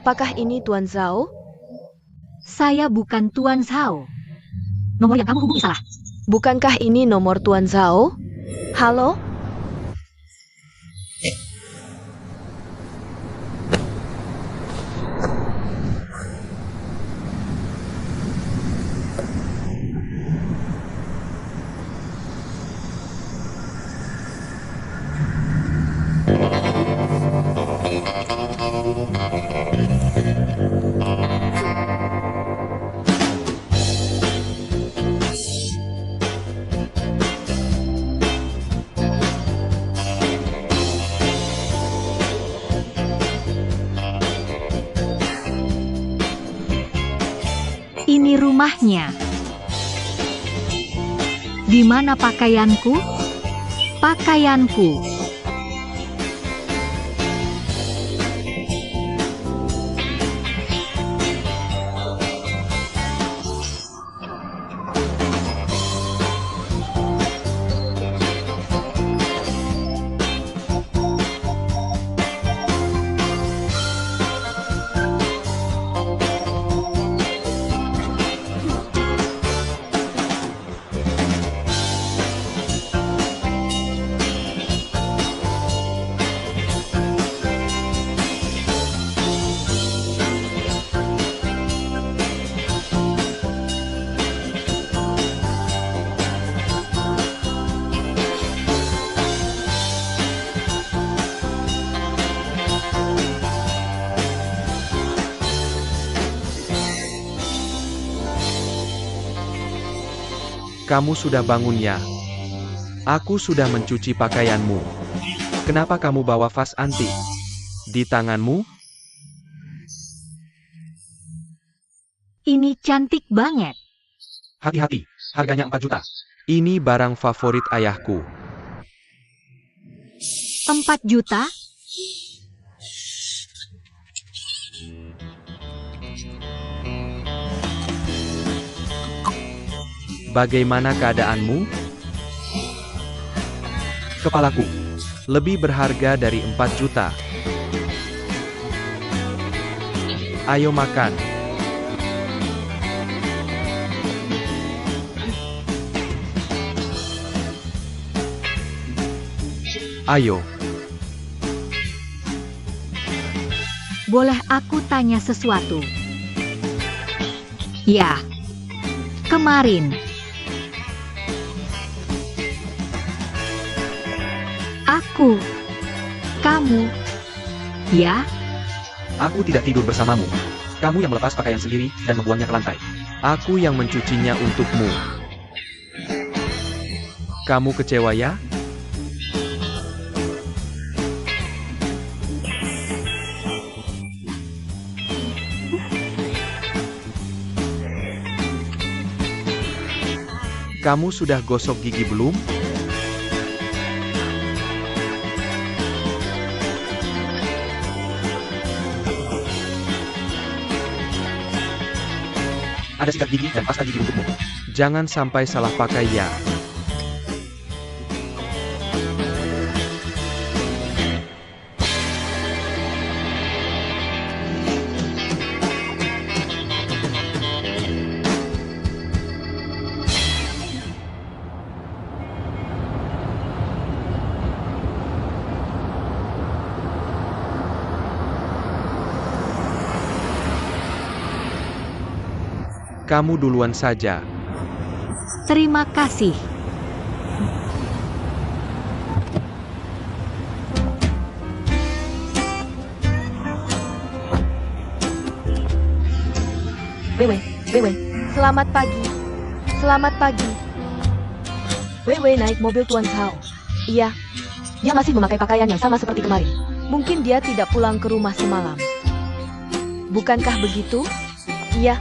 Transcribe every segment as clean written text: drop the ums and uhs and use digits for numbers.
Apakah ini Tuan Zhao? Saya bukan Tuan Zhao. Nomor yang kamu hubungi salah. Bukankah ini nomor Tuan Zhao? Halo? Ini rumahnya. Di mana pakaianku? Pakaianku. Kamu sudah bangun ya? Aku sudah mencuci pakaianmu. Kenapa kamu bawa vas anti di tanganmu? Ini cantik banget. Hati-hati, harganya 4 juta. Ini barang favorit ayahku. 4 juta? Bagaimana keadaanmu? Kepalaku. Lebih berharga dari 4 juta. Ayo makan. Ayo. Boleh aku tanya sesuatu? Ya. Kemarin. Aku. Kamu. Ya? Aku tidak tidur bersamamu. Kamu yang melepas pakaian sendiri dan membuangnya ke lantai. Aku yang mencucinya untukmu. Kamu kecewa ya? Kamu sudah gosok gigi belum? Ada sikat gigi dan pasta gigi untukmu. Jangan sampai salah pakai ya. Kamu duluan saja. Terima kasih. Wewe, selamat pagi. Selamat pagi. Wewe naik mobil Tuan Zhao. Iya. Dia masih memakai pakaian yang sama seperti kemarin. Mungkin dia tidak pulang ke rumah semalam. Bukankah begitu? Iya.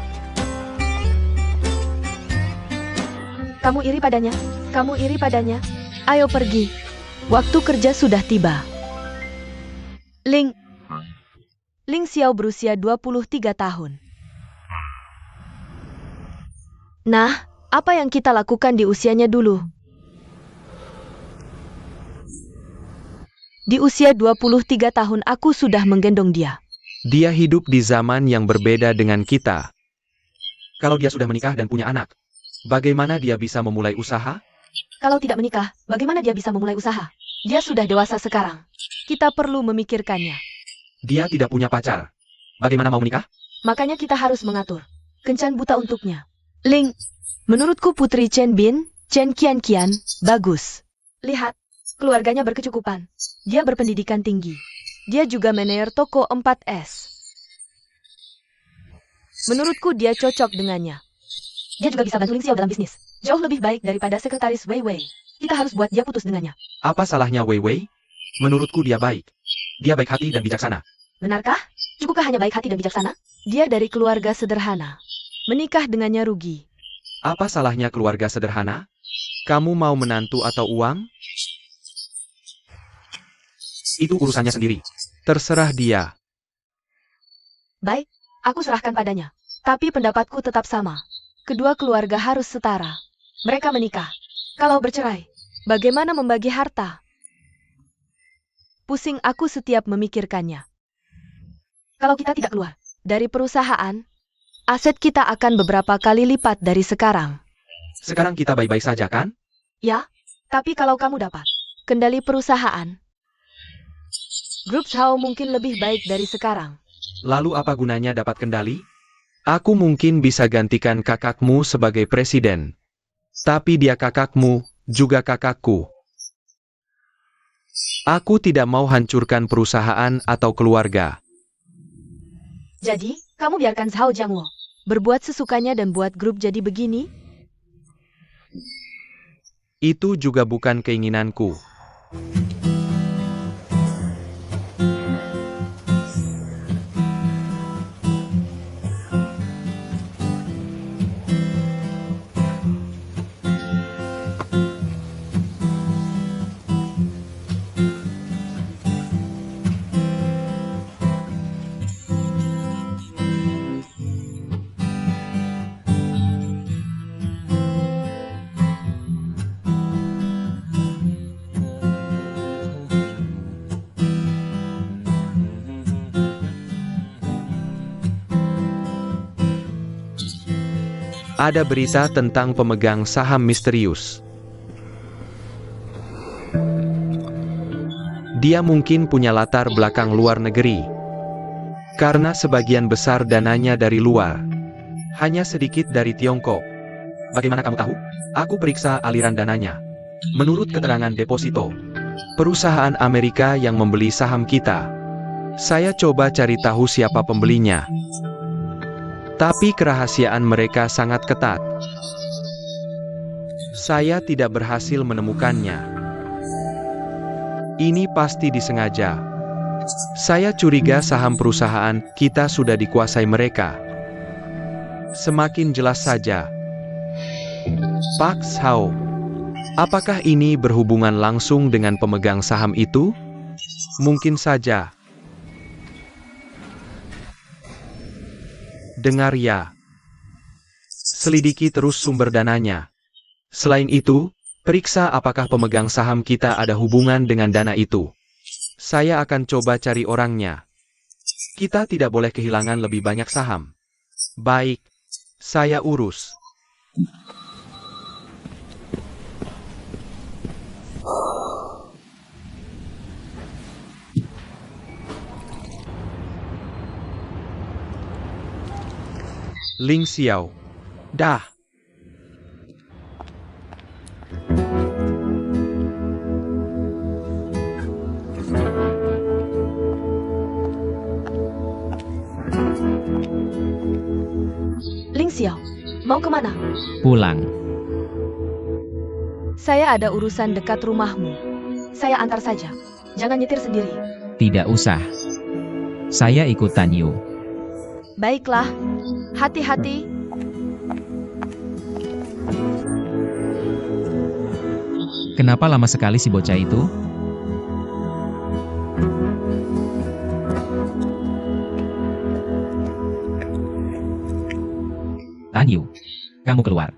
Kamu iri padanya? Kamu iri padanya? Ayo pergi. Waktu kerja sudah tiba. Ling Xiao berusia 23 tahun. Nah, apa yang kita lakukan di usianya dulu? Di usia 23 tahun aku sudah menggendong dia. Dia hidup di zaman yang berbeda dengan kita. Kalau dia sudah menikah dan punya anak, bagaimana dia bisa memulai usaha? Kalau tidak menikah, bagaimana dia bisa memulai usaha? Dia sudah dewasa sekarang. Kita perlu memikirkannya. Dia tidak punya pacar. Bagaimana mau menikah? Makanya kita harus mengatur. Kencan buta untuknya. Ling, menurutku Putri Chen Bin, Chen Qian, bagus. Lihat, keluarganya berkecukupan. Dia berpendidikan tinggi. Dia juga manajer toko 4S. Menurutku dia cocok dengannya. Dia juga bisa bantu Ling Xiao dalam bisnis. Jauh lebih baik daripada sekretaris Wei Wei. Kita harus buat dia putus dengannya. Apa salahnya Wei Wei? Menurutku dia baik. Dia baik hati dan bijaksana. Benarkah? Cukupkah hanya baik hati dan bijaksana? Dia dari keluarga sederhana. Menikah dengannya rugi. Apa salahnya keluarga sederhana? Kamu mau menantu atau uang? Itu urusannya sendiri. Terserah dia. Baik, aku serahkan padanya. Tapi pendapatku tetap sama. Kedua keluarga harus setara. Mereka menikah. Kalau bercerai, bagaimana membagi harta? Pusing aku setiap memikirkannya. Kalau kita tidak keluar dari perusahaan, aset kita akan beberapa kali lipat dari sekarang. Sekarang kita baik-baik saja kan? Ya, tapi kalau kamu dapat kendali perusahaan, Grup Zhao mungkin lebih baik dari sekarang. Lalu apa gunanya dapat kendali? Aku mungkin bisa gantikan kakakmu sebagai presiden. Tapi dia kakakmu, juga kakakku. Aku tidak mau hancurkan perusahaan atau keluarga. Jadi, kamu biarkan Zhao Jiangwo berbuat sesukanya dan buat grup jadi begini? Itu juga bukan keinginanku. Ada berita tentang pemegang saham misterius. Dia mungkin punya latar belakang luar negeri. Karena sebagian besar dananya dari luar. Hanya sedikit dari Tiongkok. Bagaimana kamu tahu? Aku periksa aliran dananya. Menurut keterangan deposito, perusahaan Amerika yang membeli saham kita. Saya coba cari tahu siapa pembelinya. Tapi kerahasiaan mereka sangat ketat. Saya tidak berhasil menemukannya. Ini pasti disengaja. Saya curiga saham perusahaan kita sudah dikuasai mereka. Semakin jelas saja. Pak Zhao, apakah ini berhubungan langsung dengan pemegang saham itu? Mungkin saja. Dengar ya. Selidiki terus sumber dananya. Selain itu, periksa apakah pemegang saham kita ada hubungan dengan dana itu. Saya akan coba cari orangnya. Kita tidak boleh kehilangan lebih banyak saham. Baik, saya urus. Ling Xiao. Dah. Ling Xiao, mau kemana? Pulang. Saya ada urusan dekat rumahmu. Saya antar saja. Jangan nyetir sendiri. Tidak usah. Saya ikut Tanyu. Baiklah. Hati-hati. Kenapa lama sekali si bocah itu? Tanyu, kamu keluar.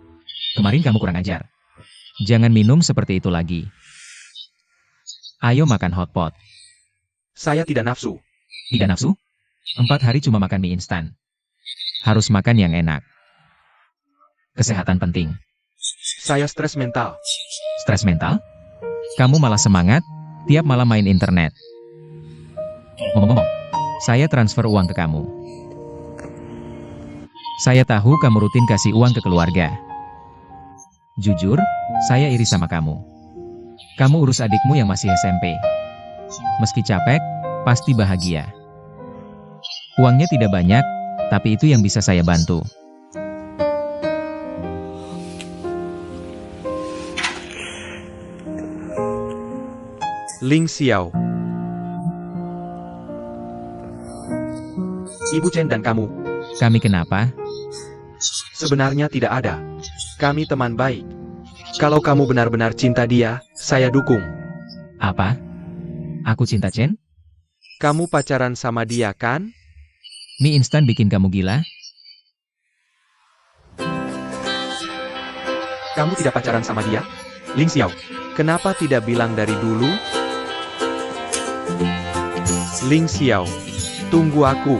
Kemarin kamu kurang ajar. Jangan minum seperti itu lagi. Ayo makan hotpot. Saya tidak nafsu. Tidak nafsu? 4 hari cuma makan mie instan. Harus makan yang enak. Kesehatan penting. Saya stres mental. Stres mental? Kamu malah semangat, tiap malam main internet. Ngomong-ngomong, saya transfer uang ke kamu. Saya tahu kamu rutin kasih uang ke keluarga. Jujur, saya iri sama kamu. Kamu urus adikmu yang masih SMP. Meski capek, pasti bahagia. Uangnya tidak banyak, tapi itu yang bisa saya bantu. Ling Xiao. Ibu Chen dan kamu, Kami kenapa? sebenarnya tidak ada. Kami teman baik. Kalau kamu benar-benar cinta dia, saya dukung. Apa? Aku cinta Chen? Kamu pacaran sama dia kan? Mie instan bikin kamu gila? Kamu tidak pacaran sama dia? Ling Xiao, kenapa tidak bilang dari dulu? Ling Xiao, tunggu aku.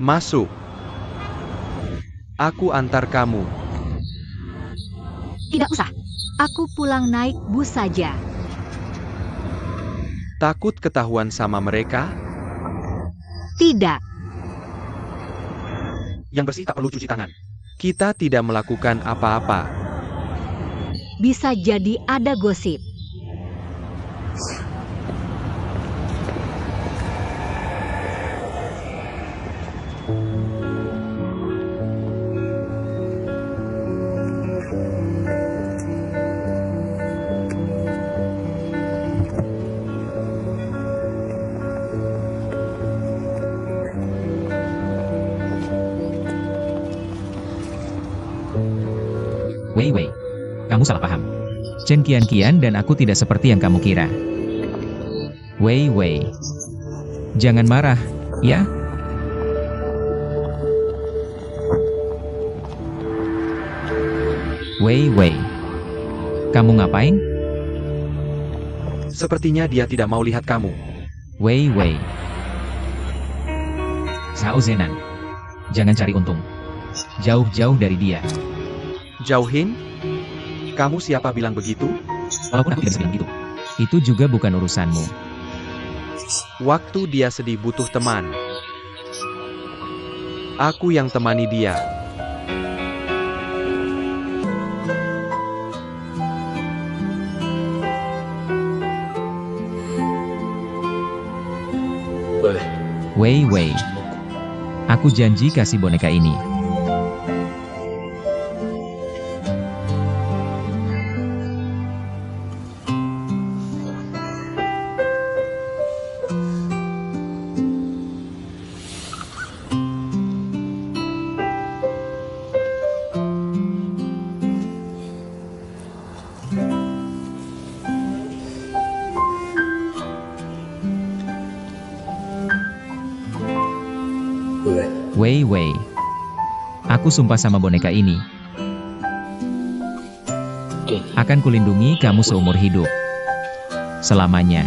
Masuk. Aku antar kamu. Tidak usah. Aku pulang naik bus saja. Takut ketahuan sama mereka? Tidak. Yang bersih tak perlu cuci tangan. Kita tidak melakukan apa-apa. Bisa jadi ada gosip. Wei, kamu salah paham. Chen kian-kian dan aku tidak seperti yang kamu kira. Wei, jangan marah, ya? Wei, kamu ngapain? Sepertinya dia tidak mau lihat kamu. Wei. Sao Zenan, jangan cari untung. Jauh-jauh dari dia. Jauhin? Kamu siapa bilang begitu? Walaupun aku tidak bilang gitu. Itu juga bukan urusanmu. Waktu dia sedih butuh teman. Aku yang temani dia. Wei. Aku janji kasih boneka ini. Wei. Aku sumpah sama boneka ini. Akan kulindungi kamu seumur hidup. Selamanya.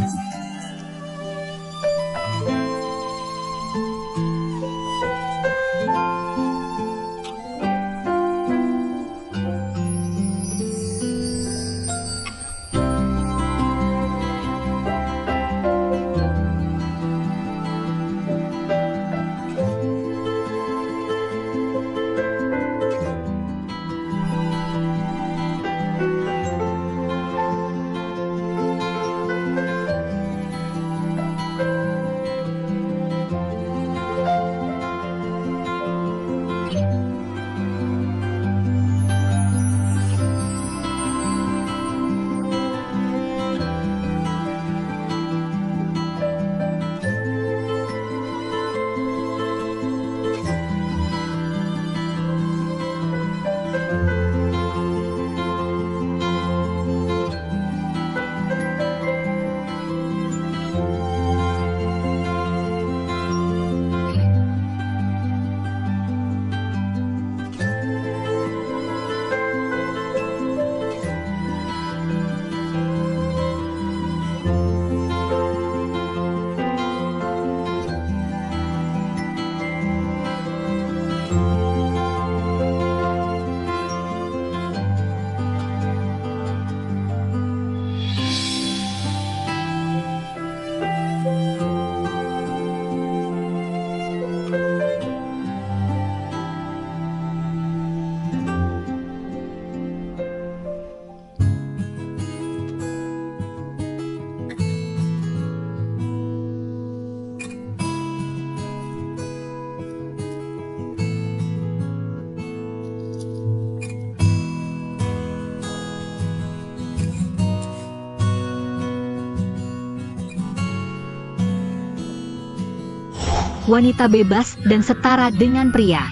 wanita bebas dan setara dengan pria.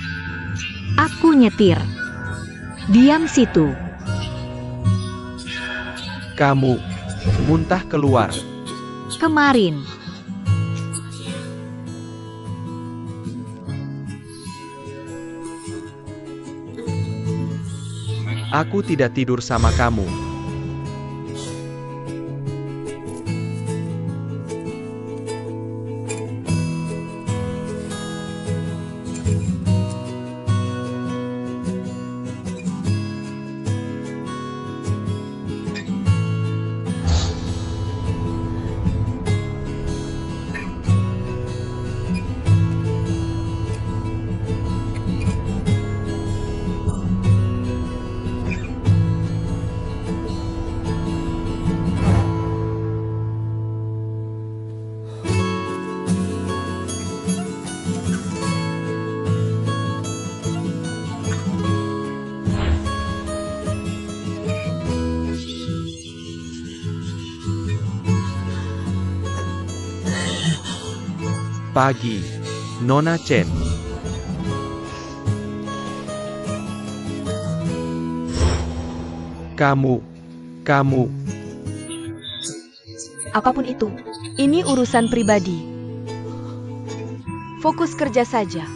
Aku nyetir. Diam situ. Kamu muntah keluar. Kemarin. Aku tidak tidur sama kamu. Pagi, Nona Chen. Kamu. Apapun itu, ini urusan pribadi. Fokus kerja saja.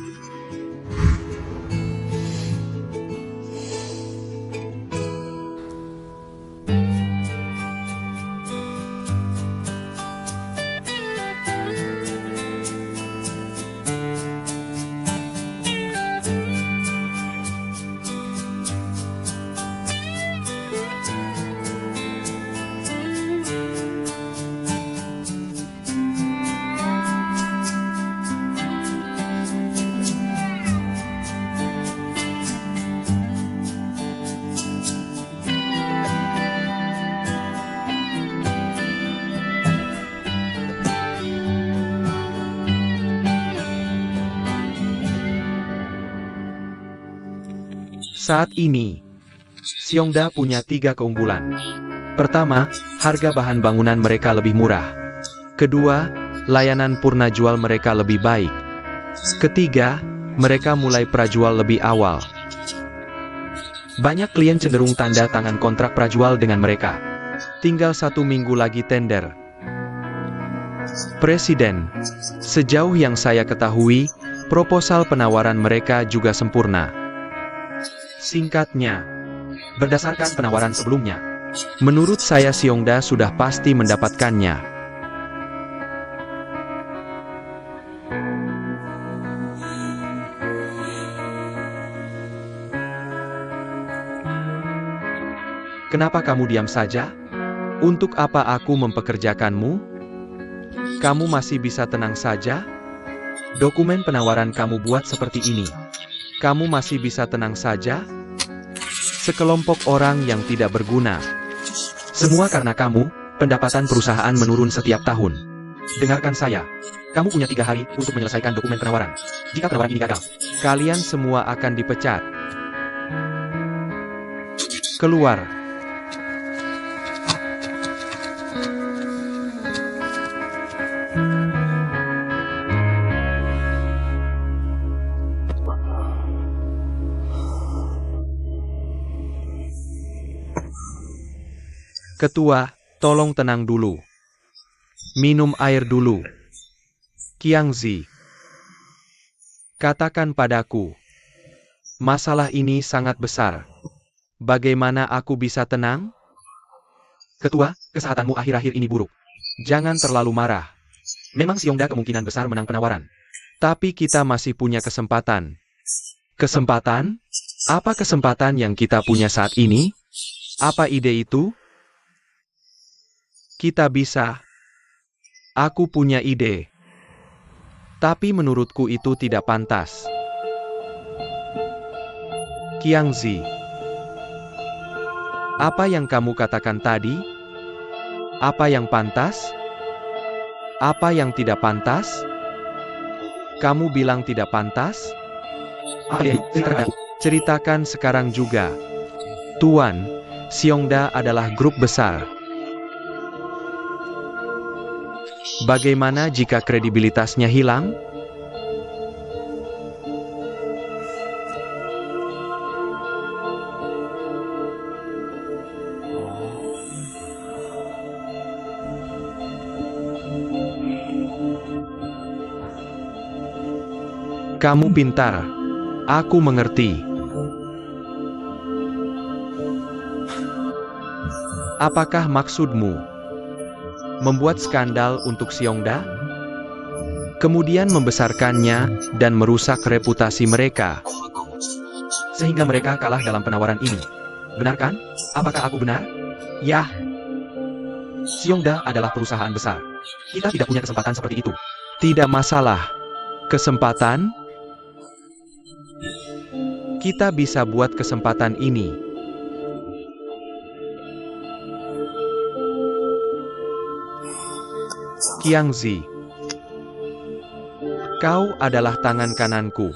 Saat ini, Xiongda punya 3 keunggulan. Pertama, harga bahan bangunan mereka lebih murah. Kedua, layanan purna jual mereka lebih baik. Ketiga, mereka mulai prajual lebih awal. Banyak klien cenderung tanda tangan kontrak prajual dengan mereka. Tinggal 1 minggu lagi tender. Presiden, sejauh yang saya ketahui, proposal penawaran mereka juga sempurna. Singkatnya, berdasarkan penawaran sebelumnya, menurut saya Xiongda sudah pasti mendapatkannya. Kenapa kamu diam saja? Untuk apa aku mempekerjakanmu? Kamu masih bisa tenang saja? Dokumen penawaran kamu buat seperti ini. Kamu masih bisa tenang saja? Sekelompok orang yang tidak berguna. Semua karena kamu, pendapatan perusahaan menurun setiap tahun. Dengarkan saya. Kamu punya 3 hari untuk menyelesaikan dokumen penawaran. Jika penawaran ini gagal, kalian semua akan dipecat. Keluar. Ketua, tolong tenang dulu. Minum air dulu. Qiangzi, katakan padaku. Masalah ini sangat besar. Bagaimana aku bisa tenang? Ketua, kesehatanmu akhir-akhir ini buruk. Jangan terlalu marah. Memang Xiongda kemungkinan besar menang penawaran. Tapi kita masih punya kesempatan. Kesempatan? Apa kesempatan yang kita punya saat ini? Apa ide itu? Kita bisa. Aku punya ide. Tapi menurutku itu tidak pantas. Qiangzi, apa yang kamu katakan tadi? Apa yang pantas? Apa yang tidak pantas? Kamu bilang tidak pantas? Ceritakan sekarang juga. Tuan, Xiongda adalah grup besar. Bagaimana jika kredibilitasnya hilang? Kamu pintar. Aku mengerti. Apakah maksudmu membuat skandal untuk Xiongda? Kemudian membesarkannya dan merusak reputasi mereka, sehingga mereka kalah dalam penawaran ini. Benar kan? Apakah aku benar? Ya. Xiongda adalah perusahaan besar. Kita tidak punya kesempatan seperti itu. Tidak masalah. Kesempatan? Kita bisa buat kesempatan ini. Qiangzi, kau adalah tangan kananku.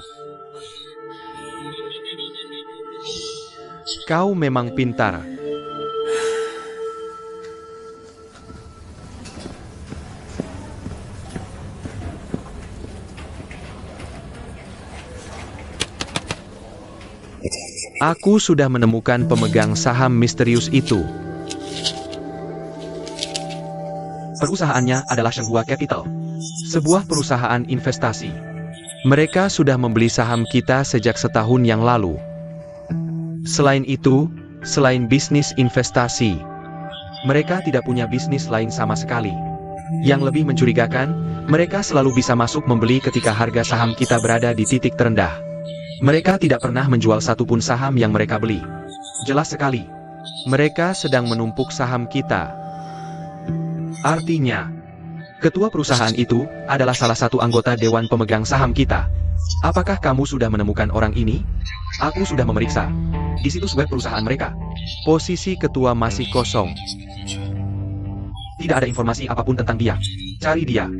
Kau memang pintar. Aku sudah menemukan pemegang saham misterius itu. Perusahaannya adalah Shenghua Capital, sebuah perusahaan investasi. Mereka sudah membeli saham kita sejak setahun yang lalu. Selain itu, selain bisnis investasi, mereka tidak punya bisnis lain sama sekali. Yang lebih mencurigakan, mereka selalu bisa masuk membeli ketika harga saham kita berada di titik terendah. Mereka tidak pernah menjual satupun saham yang mereka beli. Jelas sekali, mereka sedang menumpuk saham kita. Artinya, ketua perusahaan itu adalah salah satu anggota dewan pemegang saham kita. Apakah kamu sudah menemukan orang ini? Aku sudah memeriksa di situs web perusahaan mereka. Posisi ketua masih kosong. Tidak ada informasi apapun tentang dia. Cari dia.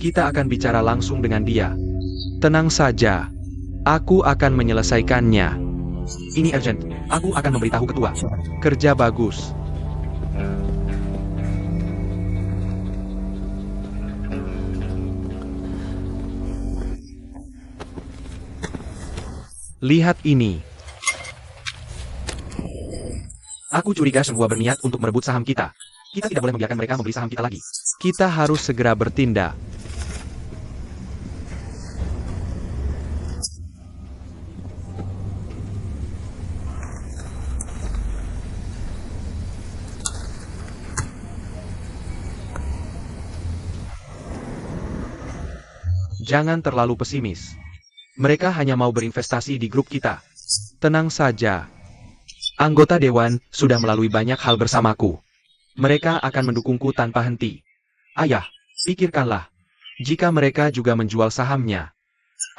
Kita akan bicara langsung dengan dia. Tenang saja. Aku akan menyelesaikannya. Ini urgent. Aku akan memberitahu ketua. Kerja bagus. Lihat ini. Aku curiga Shenghua berniat untuk merebut saham kita. Kita tidak boleh membiarkan mereka membeli saham kita lagi. Kita harus segera bertindak. Jangan terlalu pesimis. Mereka hanya mau berinvestasi di grup kita. Tenang saja. Anggota dewan sudah melalui banyak hal bersamaku. Mereka akan mendukungku tanpa henti. Ayah, pikirkanlah. Jika mereka juga menjual sahamnya,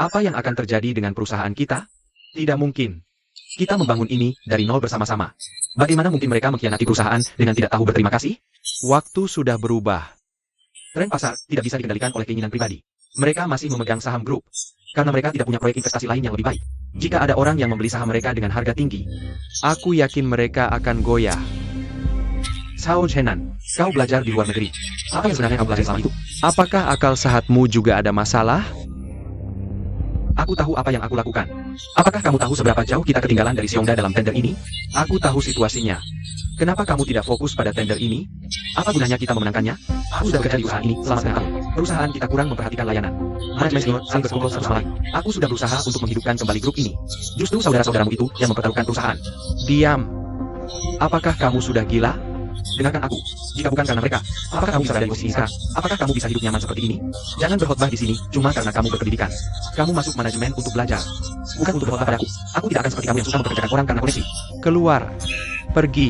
apa yang akan terjadi dengan perusahaan kita? Tidak mungkin. Kita membangun ini dari nol bersama-sama. Bagaimana mungkin mereka mengkhianati perusahaan dengan tidak tahu berterima kasih? Waktu sudah berubah. Tren pasar tidak bisa dikendalikan oleh keinginan pribadi. Mereka masih memegang saham grup. Karena mereka tidak punya proyek investasi lain yang lebih baik. Jika ada orang yang membeli saham mereka dengan harga tinggi, aku yakin mereka akan goyah. Cao Chenan, kau belajar di luar negeri. Apa yang sebenarnya kau belajar selama itu? Apakah akal sehatmu juga ada masalah? Aku tahu apa yang aku lakukan. Apakah kamu tahu seberapa jauh kita ketinggalan dari Xiongda dalam tender ini? Aku tahu situasinya. Kenapa kamu tidak fokus pada tender ini? Apa gunanya kita memenangkannya? Aku sudah bekerja di usaha ini selama 9 tahun. Perusahaan kita kurang memperhatikan layanan. Manajemen senior saling bersekongkol satu sama lain. Aku sudah berusaha untuk menghidupkan kembali grup ini. Justru saudara-saudaramu itu yang mempertaruhkan perusahaan. Diam. Apakah kamu sudah gila? Dengarkan aku. Jika bukan karena mereka, apakah kamu bisa berada di posisi ini sekarang? Apakah kamu bisa hidup nyaman seperti ini? Jangan berkhotbah di sini cuma karena kamu berpendidikan. Kamu masuk manajemen untuk belajar, bukan untuk berkhotbah padaku. Aku tidak akan seperti kamu yang suka mempekerjakan orang karena koneksi. Keluar. Pergi.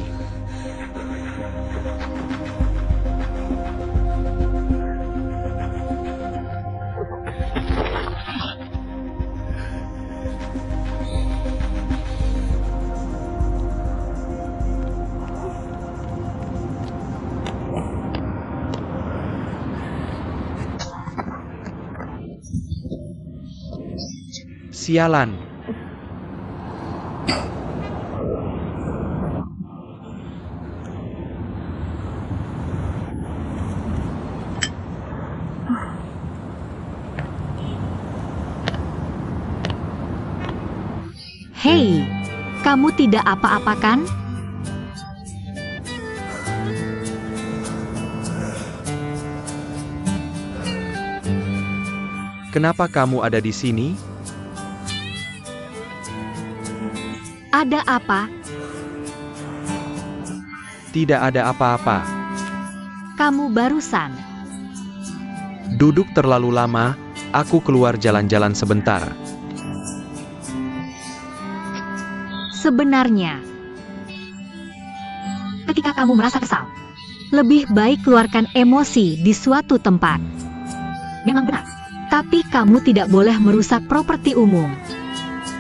Sialan. Hei, kamu tidak apa-apa kan? Kenapa kamu ada di sini? Ada apa? Tidak ada apa-apa. Kamu barusan. Duduk terlalu lama, aku keluar jalan-jalan sebentar. Sebenarnya, ketika kamu merasa kesal, lebih baik keluarkan emosi di suatu tempat. Memang benar. Tapi kamu tidak boleh merusak properti umum.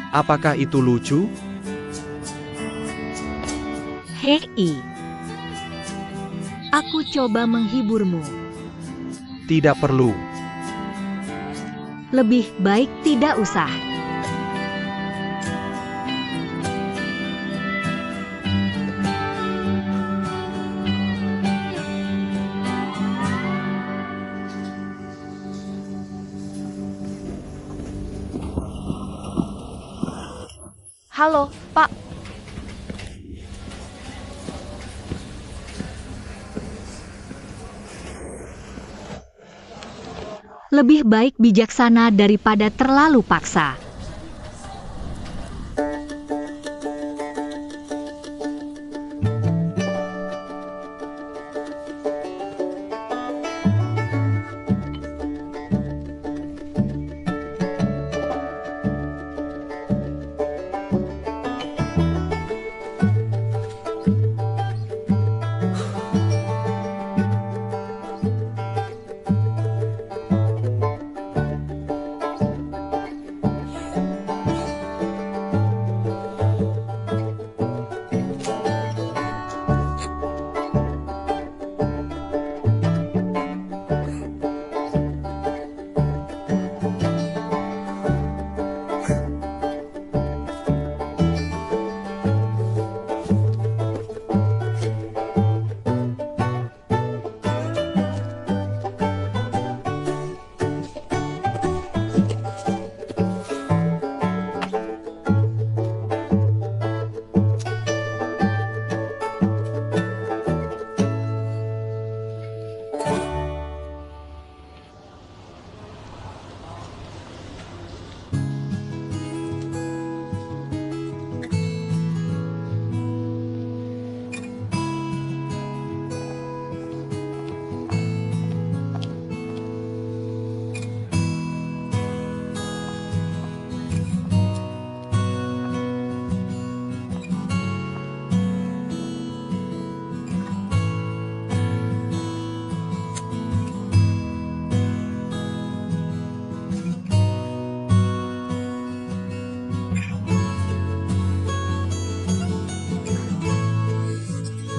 Apakah itu lucu? Hei, aku coba menghiburmu. Tidak perlu. Lebih baik tidak usah. Halo, Pak. Lebih baik bijaksana daripada terlalu paksa.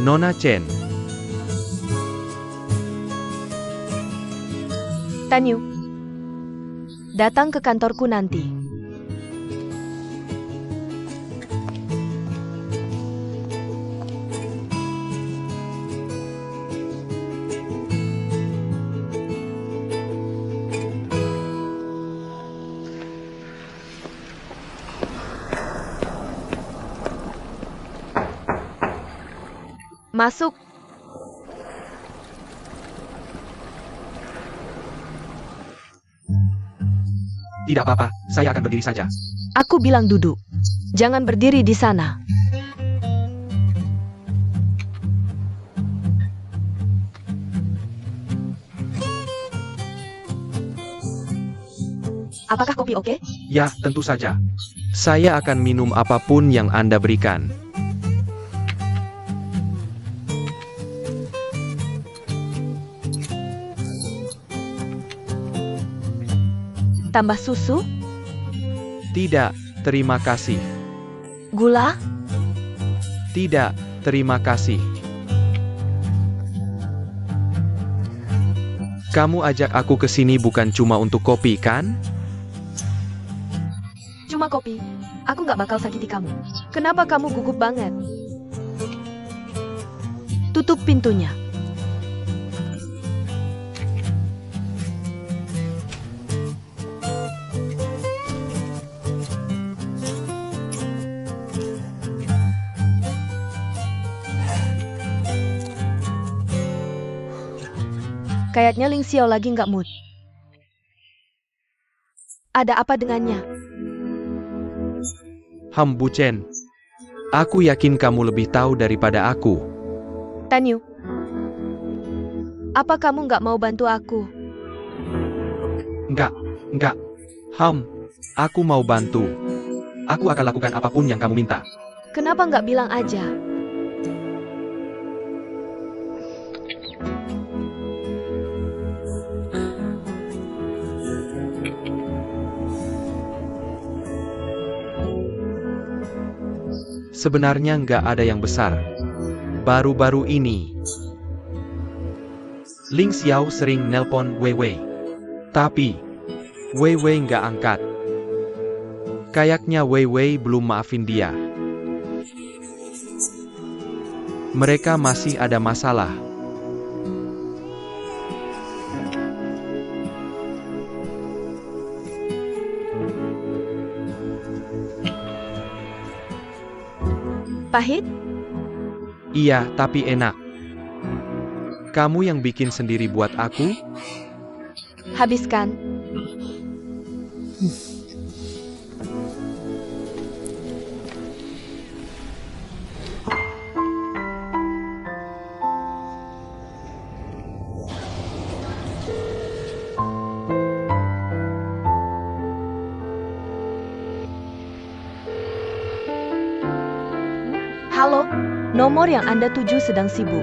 Nona Chen. Tanyu, datang ke kantorku nanti. Masuk. Tidak apa-apa, saya akan berdiri saja. Aku bilang duduk. Jangan berdiri di sana. Apakah kopi oke? Ya, tentu saja. Saya akan minum apapun yang Anda berikan. Tambah susu? Tidak, terima kasih. Gula? Tidak, terima kasih. Kamu ajak aku ke sini bukan cuma untuk kopi, kan? Cuma kopi. Aku nggak bakal sakiti kamu. Kenapa kamu gugup banget? Tutup pintunya. Kayaknya Ling Xiao lagi nggak mood. Ada apa dengannya? Bu Chen. Aku yakin kamu lebih tahu daripada aku. Tanyu, apa kamu nggak mau bantu aku? Enggak. Aku mau bantu. Aku akan lakukan apapun yang kamu minta. Kenapa nggak bilang aja? Sebenarnya nggak ada yang besar. Baru-baru ini, Ling Xiao sering nelpon Weiwei. Tapi, Weiwei nggak angkat. Kayaknya Weiwei belum maafin dia. Mereka masih ada masalah. Pahit? Iya, tapi enak. Kamu yang bikin sendiri buat aku? Habiskan. Halo, nomor yang Anda tuju sedang sibuk.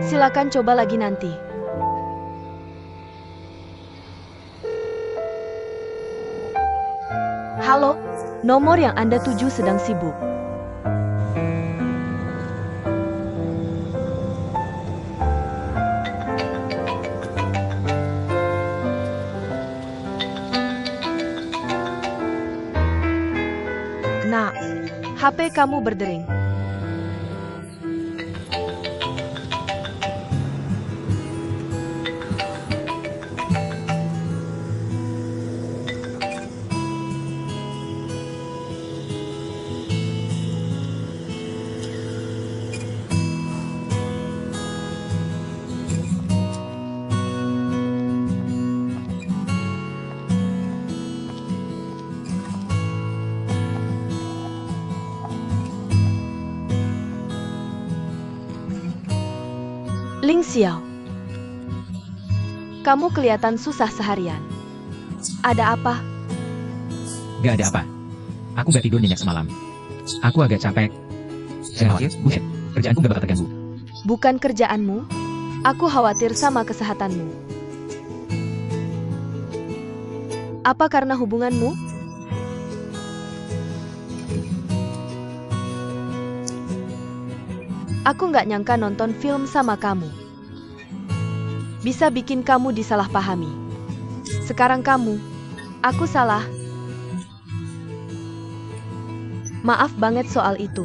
Silakan coba lagi nanti. Halo, nomor yang Anda tuju sedang sibuk. Nak, HP kamu berdering. Ling Xiao, kamu kelihatan susah seharian. Ada apa? Gak ada apa. Aku gak tidur nyenyak semalam. Aku agak capek. Saya khawatir, buset, kerjaanku gak bakal terganggu. Bukan kerjaanmu. Aku khawatir sama kesehatanmu. Apa karena hubunganmu? Aku nggak nyangka nonton film sama kamu. Bisa bikin kamu disalahpahami. Sekarang kamu, aku salah. Maaf banget soal itu.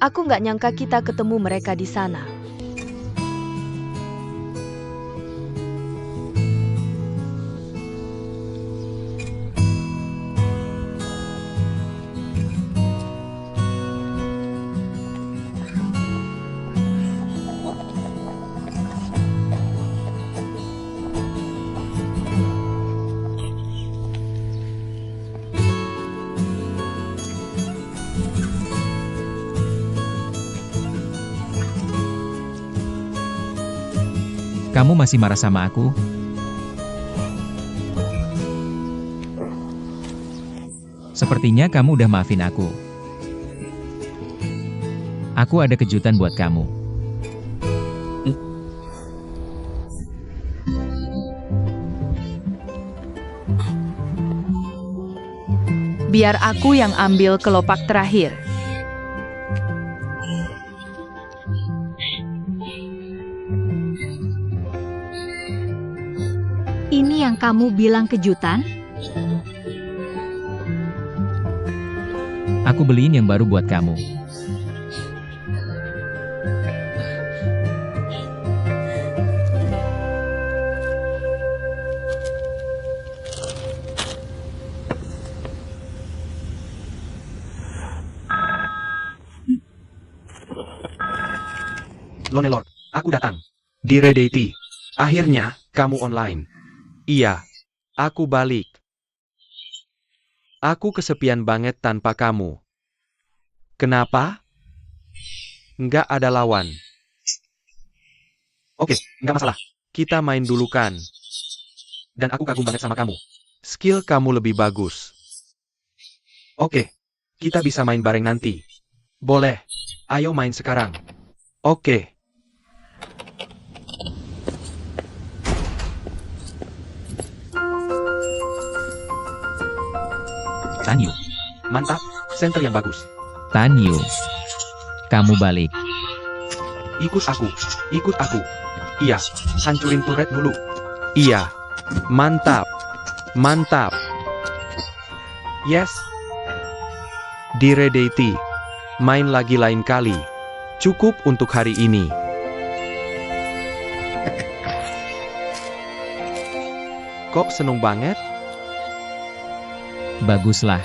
Aku nggak nyangka kita ketemu mereka di sana. Kamu masih marah sama aku? Sepertinya kamu udah maafin aku. Aku ada kejutan buat kamu. Biar aku yang ambil kelopak terakhir. Ini yang kamu bilang kejutan? Aku beliin yang baru buat kamu. Lonelord, aku datang. Di Redati. Akhirnya, kamu online. Iya, aku balik. Aku kesepian banget tanpa kamu. Kenapa? Nggak ada lawan. Oke, nggak masalah. Kita main dulu kan. Dan aku kagum banget sama kamu. Skill kamu lebih bagus. Oke, kita bisa main bareng nanti. Boleh. Ayo main sekarang. Oke. Tanyu. Mantap, center yang bagus. Tanyu. Kamu balik. Ikut aku. Ikut aku. Iya, hancurin turret dulu. Iya. Mantap. Mantap. Yes. Diredati. Main lagi lain kali. Cukup untuk hari ini. Kok seneng banget? Baguslah.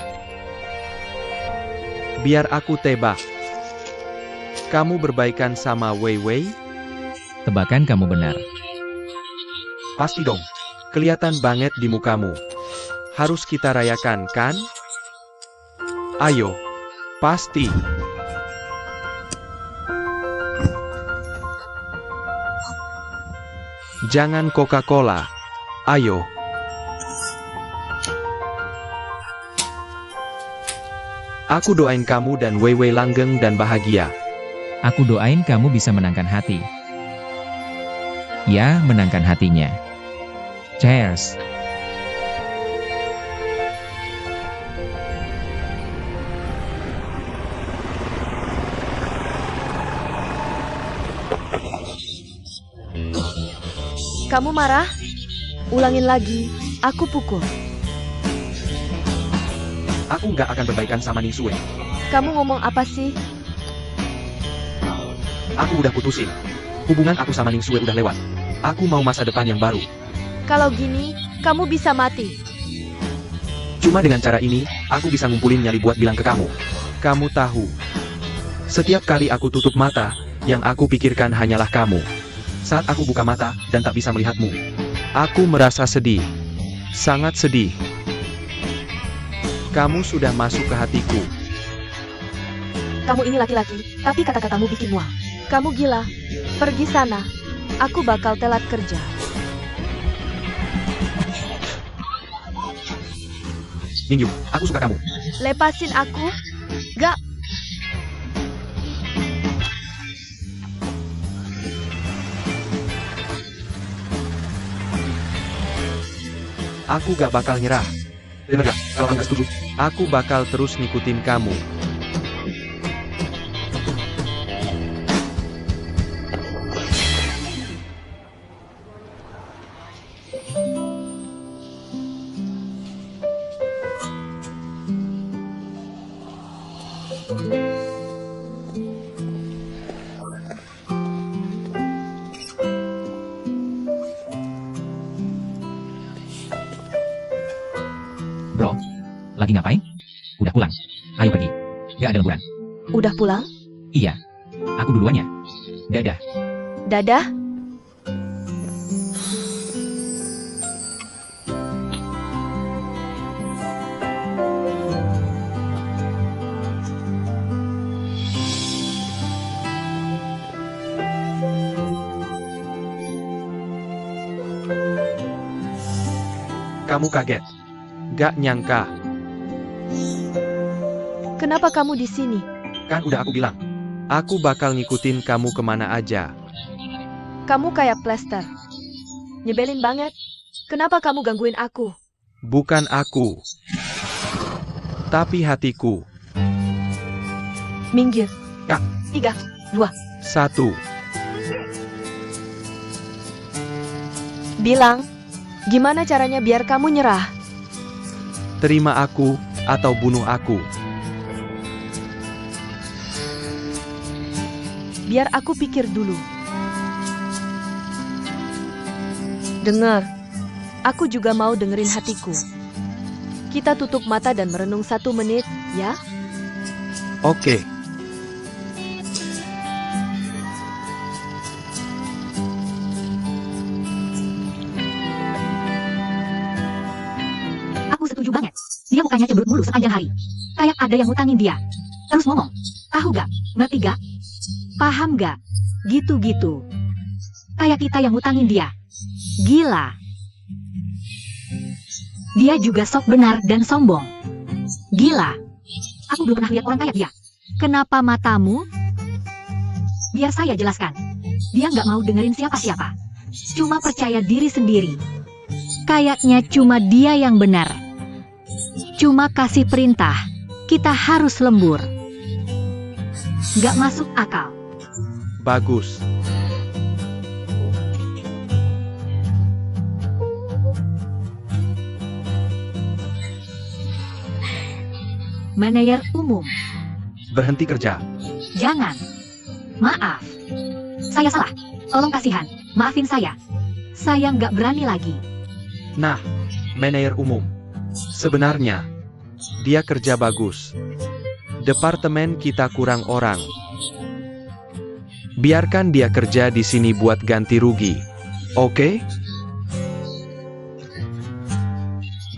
Biar aku tebak. Kamu berbaikan sama Wei Wei? Tebakan kamu benar. Pasti dong. Kelihatan banget di mukamu. Harus kita rayakan, kan? Ayo. Pasti. Jangan Coca-Cola. Ayo. Aku doain kamu dan Wei Wei langgeng dan bahagia. Aku doain kamu bisa menangkan hati. Ya, menangkan hatinya. Cheers. Kamu marah? Ulangin lagi, aku pukul. Aku nggak akan berbaikan sama Ning Sue. Kamu ngomong apa sih? Aku udah putusin. Hubungan aku sama Ning Sue udah lewat. Aku mau masa depan yang baru. Kalau gini, kamu bisa mati. Cuma dengan cara ini, aku bisa ngumpulin nyali buat bilang ke kamu. Kamu tahu. Setiap kali aku tutup mata, yang aku pikirkan hanyalah kamu. Saat aku buka mata, dan tak bisa melihatmu. Aku merasa sedih. Sangat sedih. Kamu sudah masuk ke hatiku. Kamu ini laki-laki, tapi kata-katamu bikin mual. Kamu gila. Pergi sana. Aku bakal telat kerja. Ningyu, aku suka kamu. Lepasin aku. Gak. Aku gak bakal nyerah. Dengar gak, kalau kamu gak setuju, aku bakal terus ngikutin kamu. Bro, lagi ngapain? Udah pulang. Ayo pergi. Gak ada lemburan. Udah pulang? Iya. Aku duluan ya. Dadah. Dadah. Kamu kaget. Gak nyangka. Kenapa kamu di sini? Kan udah aku bilang. Aku bakal ngikutin kamu kemana aja. Kamu kayak plester. Nyebelin banget. Kenapa kamu gangguin aku? Bukan aku. Tapi hatiku. Minggir. Ya. 3, 2, 1. bilang. Gimana caranya biar kamu nyerah? Terima aku, atau bunuh aku. Biar aku pikir dulu. Dengar. Aku juga mau dengerin hatiku. Kita tutup mata dan merenung 1 menit, ya? Oke. Aku setuju banget. Dia mukanya cemberut mulu sepanjang hari. Kayak ada yang ngutangin dia. Terus ngomong. Tahu gak? Ngerti gak? Paham gak? Gitu-gitu. Kayak kita yang ngutangin dia. Gila. Dia juga sok benar dan sombong. Gila. Aku belum pernah lihat orang kayak dia. Kenapa matamu? Biar saya jelaskan. Dia nggak mau dengerin siapa-siapa. Cuma percaya diri sendiri. Kayaknya cuma dia yang benar. Cuma kasih perintah. Kita harus lembur. Nggak masuk akal. Bagus. Manajer umum. Berhenti kerja. Jangan. Maaf. Saya salah. Tolong kasihan. Maafin saya. Saya nggak berani lagi. Nah, manajer umum. Sebenarnya, dia kerja bagus. Departemen kita kurang orang. Biarkan dia kerja di sini buat ganti rugi. Oke?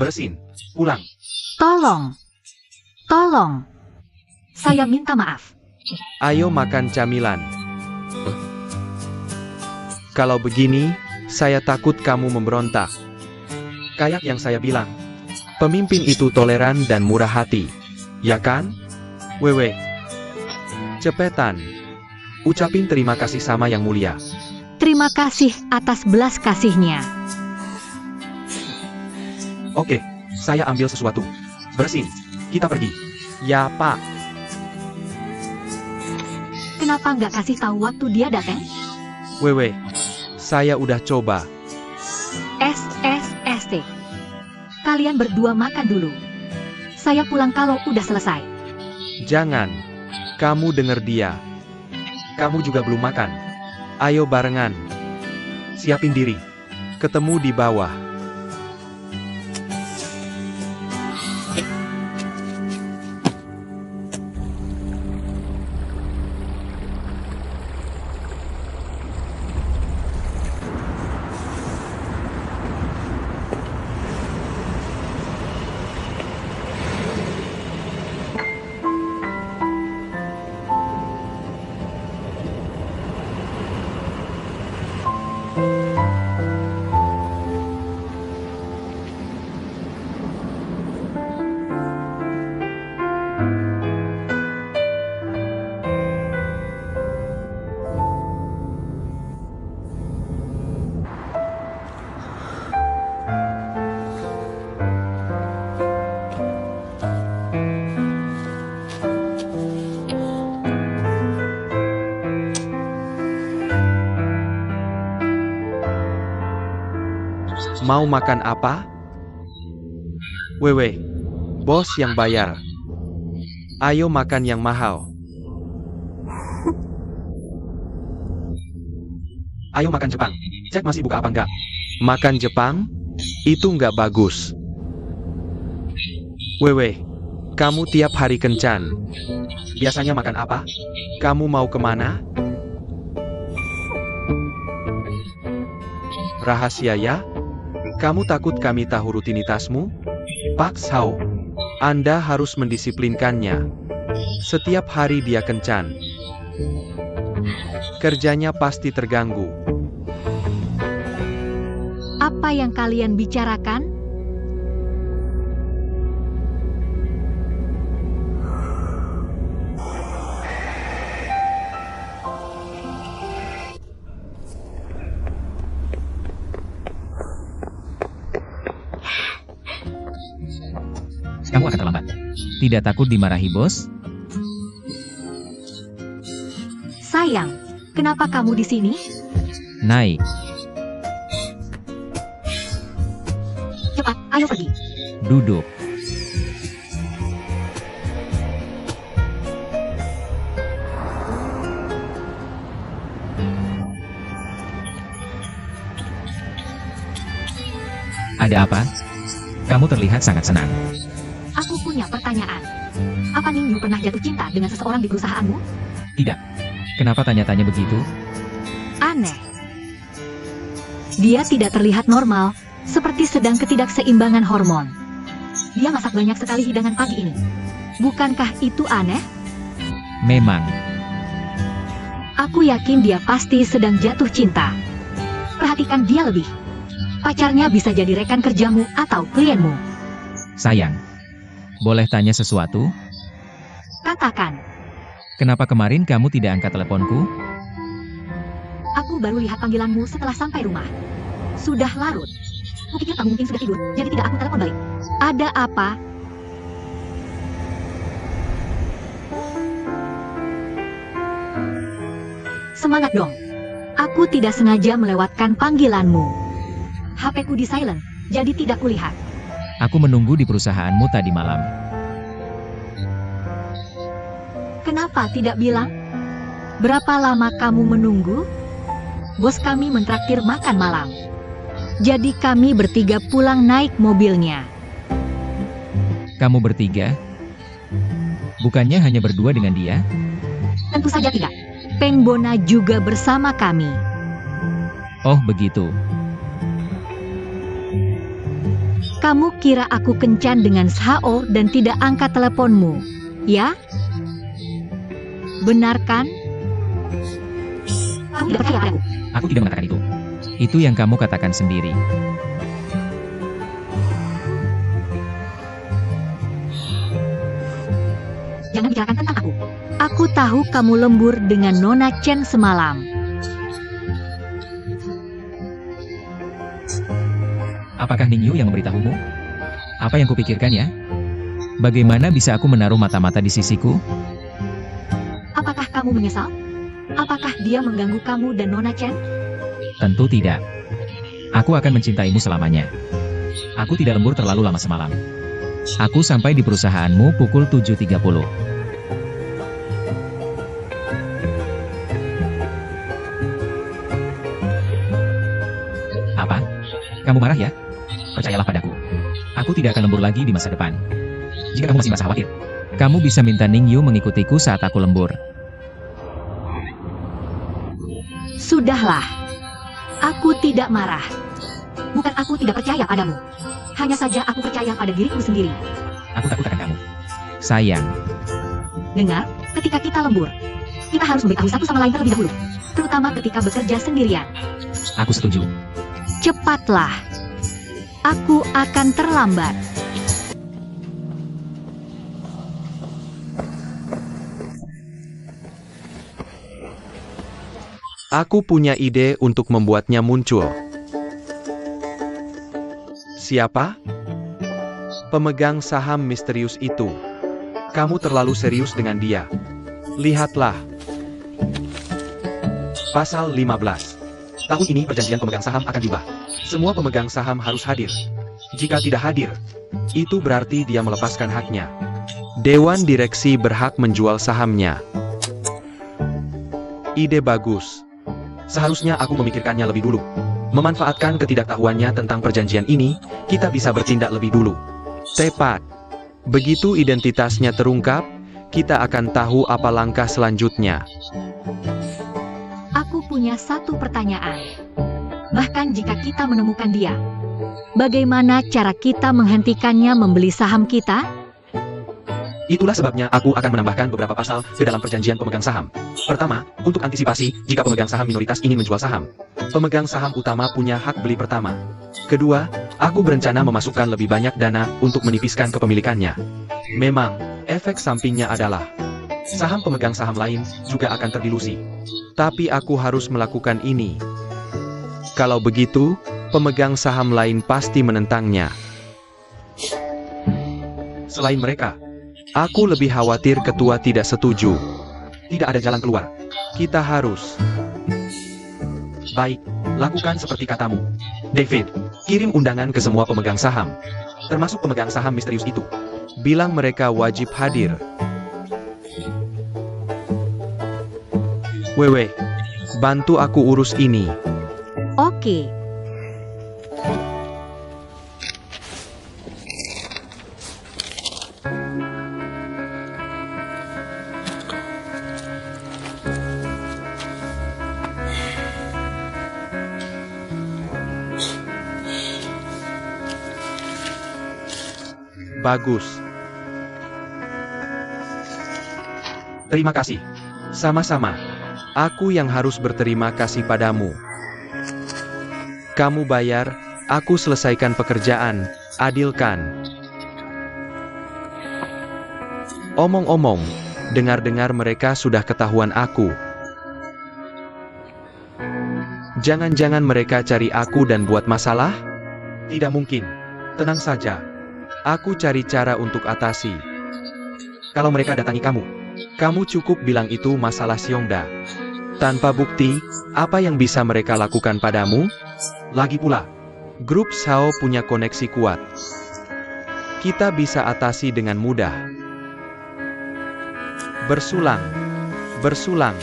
Bersin. Pulang. Tolong. Tolong. Saya minta maaf. Ayo makan camilan. Kalau begini, saya takut kamu memberontak. Kayak yang saya bilang. Pemimpin itu toleran dan murah hati. Ya kan? Wewe. Cepetan. Ucapin terima kasih sama yang mulia. Terima kasih atas belas kasihnya. Oke, saya ambil sesuatu. Bersin. Kita pergi. Ya, Pak. Kenapa nggak kasih tahu waktu dia datang? Wewe. Saya udah coba. SSST. Kalian berdua makan dulu. Saya pulang kalau udah selesai. Jangan. Kamu denger dia. Kamu juga belum makan. Ayo barengan. Siapin diri. Ketemu di bawah. Mau makan apa? Wewe, bos yang bayar. Ayo makan yang mahal. Ayo makan Jepang. Cek masih buka apa enggak. Makan Jepang? Itu enggak bagus. Wewe, kamu tiap hari kencan. Biasanya makan apa? Kamu mau kemana? Rahasia ya? Kamu takut kami tahu rutinitasmu? Pak Sao, Anda harus mendisiplinkannya. Setiap hari dia kencan. Kerjanya pasti terganggu. Apa yang kalian bicarakan? Kamu akan terlambat. Tidak takut dimarahi bos? Sayang, kenapa kamu di sini? Naik. Cepat, ayo pergi. Duduk. Ada apa? Kamu terlihat sangat senang. Aku punya pertanyaan. Apa Ningyu pernah jatuh cinta dengan seseorang di perusahaanmu? Tidak. Kenapa tanya-tanya begitu? Aneh. Dia tidak terlihat normal, seperti sedang ketidakseimbangan hormon. Dia masak banyak sekali hidangan pagi ini. Bukankah itu aneh? Memang, Aku yakin dia pasti sedang jatuh cinta. Perhatikan dia lebih. Pacarnya bisa jadi rekan kerjamu atau klienmu. sayang. Boleh tanya sesuatu? Katakan, Kenapa kemarin kamu tidak angkat teleponku? aku baru lihat panggilanmu setelah sampai rumah. Sudah larut. Kupikir kamu mungkin sudah tidur, jadi tidak aku telepon balik. Ada apa? Semangat dong. Aku tidak sengaja melewatkan panggilanmu. HP-ku di silent, jadi tidak kulihat. Aku menunggu di perusahaanmu tadi malam. Kenapa tidak bilang? Berapa lama kamu menunggu? Bos kami mentraktir makan malam. Jadi kami bertiga pulang naik mobilnya. Kamu bertiga? Bukannya hanya berdua dengan dia? Tentu saja tidak. Peng Bona juga bersama kami. Oh begitu. Kamu kira aku kencan dengan SHO dan tidak angkat teleponmu, ya? Benar kan? Kamu tidak percaya padaku. Aku tidak mengatakan itu. Itu yang kamu katakan sendiri. Jangan bicarakan tentang aku. Aku tahu kamu lembur dengan Nona Chen semalam. Apakah Ningyu yang memberitahumu? Apa yang kupikirkan ya? Bagaimana bisa aku menaruh mata-mata di sisiku? Apakah kamu menyesal? Apakah dia mengganggu kamu dan Nona Chen? Tentu tidak. Aku akan mencintaimu selamanya. Aku tidak lembur terlalu lama semalam. Aku sampai di perusahaanmu pukul 7.30. Apa? Kamu marah ya? Percayalah padaku. Aku tidak akan lembur lagi di masa depan. Jika kamu masih merasa khawatir, kamu bisa minta Ningyu mengikutiku saat aku lembur. Sudahlah. Aku tidak marah. Bukan aku tidak percaya padamu. Hanya saja aku percaya pada diriku sendiri. Aku takut akan kamu. Sayang, Dengar, ketika kita lembur, kita harus memberitahu satu sama lain terlebih dahulu. Terutama ketika bekerja sendirian. aku setuju. Cepatlah. Aku akan terlambat. Aku punya ide untuk membuatnya muncul. Siapa? Pemegang saham misterius itu. Kamu terlalu serius dengan dia. Lihatlah. Pasal 15. Tahun ini perjanjian pemegang saham akan diubah. Semua pemegang saham harus hadir. Jika tidak hadir, itu berarti dia melepaskan haknya. Dewan direksi berhak menjual sahamnya. Ide bagus. Seharusnya aku memikirkannya lebih dulu. Memanfaatkan ketidaktahuannya tentang perjanjian ini, kita bisa bertindak lebih dulu. Tepat. Begitu identitasnya terungkap, kita akan tahu apa langkah selanjutnya. Aku punya satu pertanyaan. Bahkan jika kita menemukan dia, bagaimana cara kita menghentikannya membeli saham kita? Itulah sebabnya aku akan menambahkan beberapa pasal ke dalam perjanjian pemegang saham. Pertama, untuk antisipasi jika pemegang saham minoritas ingin menjual saham. Pemegang saham utama punya hak beli pertama. Kedua, aku berencana memasukkan lebih banyak dana untuk menipiskan kepemilikannya. Memang, efek sampingnya adalah saham pemegang saham lain juga akan terdilusi. Tapi aku harus melakukan ini. Kalau begitu, pemegang saham lain pasti menentangnya. Selain mereka, aku lebih khawatir ketua tidak setuju. Tidak ada jalan keluar. Kita harus. Baik, lakukan seperti katamu. David, kirim undangan ke semua pemegang saham. Termasuk pemegang saham misterius itu. Bilang mereka wajib hadir. Wewe, bantu aku urus ini. Oke. Bagus. Terima kasih. Sama-sama. Aku yang harus berterima kasih padamu. Kamu bayar, aku selesaikan pekerjaan, adilkan. Omong-omong, dengar-dengar mereka sudah ketahuan aku. Jangan-jangan mereka cari aku dan buat masalah? Tidak mungkin. Tenang saja. Aku cari cara untuk atasi. Kalau mereka datangi kamu, kamu cukup bilang itu masalah Xiongda. Tanpa bukti, apa yang bisa mereka lakukan padamu? Lagi pula, grup Shao punya koneksi kuat. Kita bisa atasi dengan mudah. Bersulang. Bersulang.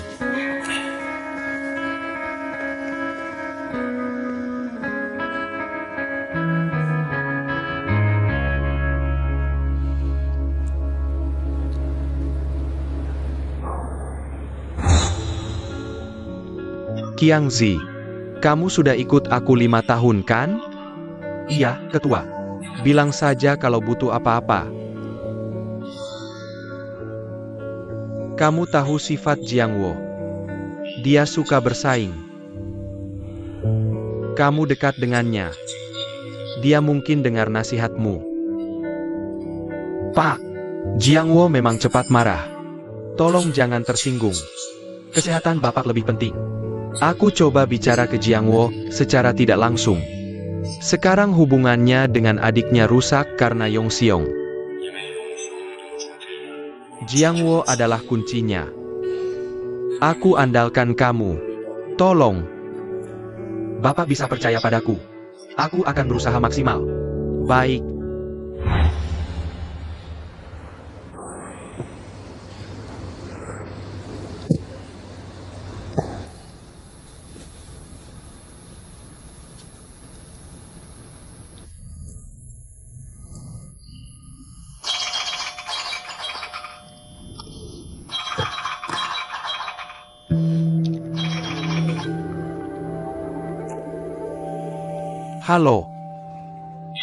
Qiangzi, kamu sudah ikut aku 5 tahun kan? Iya, Ketua. Bilang saja kalau butuh apa-apa. Kamu tahu sifat Jiangwo. Dia suka bersaing. Kamu dekat dengannya. Dia mungkin dengar nasihatmu. Pak, Jiangwo memang cepat marah. Tolong jangan tersinggung. Kesehatan Bapak lebih penting. Aku coba bicara ke Jiangwo secara tidak langsung. Sekarang hubungannya dengan adiknya rusak karena Yongxiong. Jiangwo adalah kuncinya. Aku andalkan kamu. Tolong. Bapak bisa percaya padaku. Aku akan berusaha maksimal. Baik. Halo.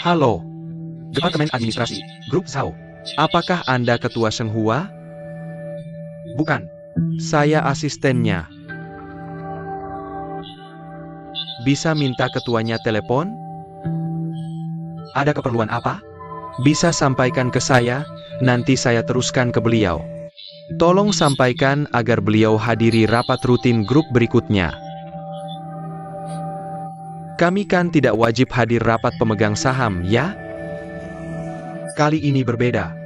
Halo. Departemen Administrasi, Grup Shao. Apakah Anda Ketua Shenghua? Bukan. Saya asistennya. Bisa minta ketuanya telepon? Ada keperluan apa? Bisa sampaikan ke saya, nanti saya teruskan ke beliau. Tolong sampaikan agar beliau hadiri rapat rutin grup berikutnya. Kami kan tidak wajib hadir rapat pemegang saham, ya? Kali ini berbeda.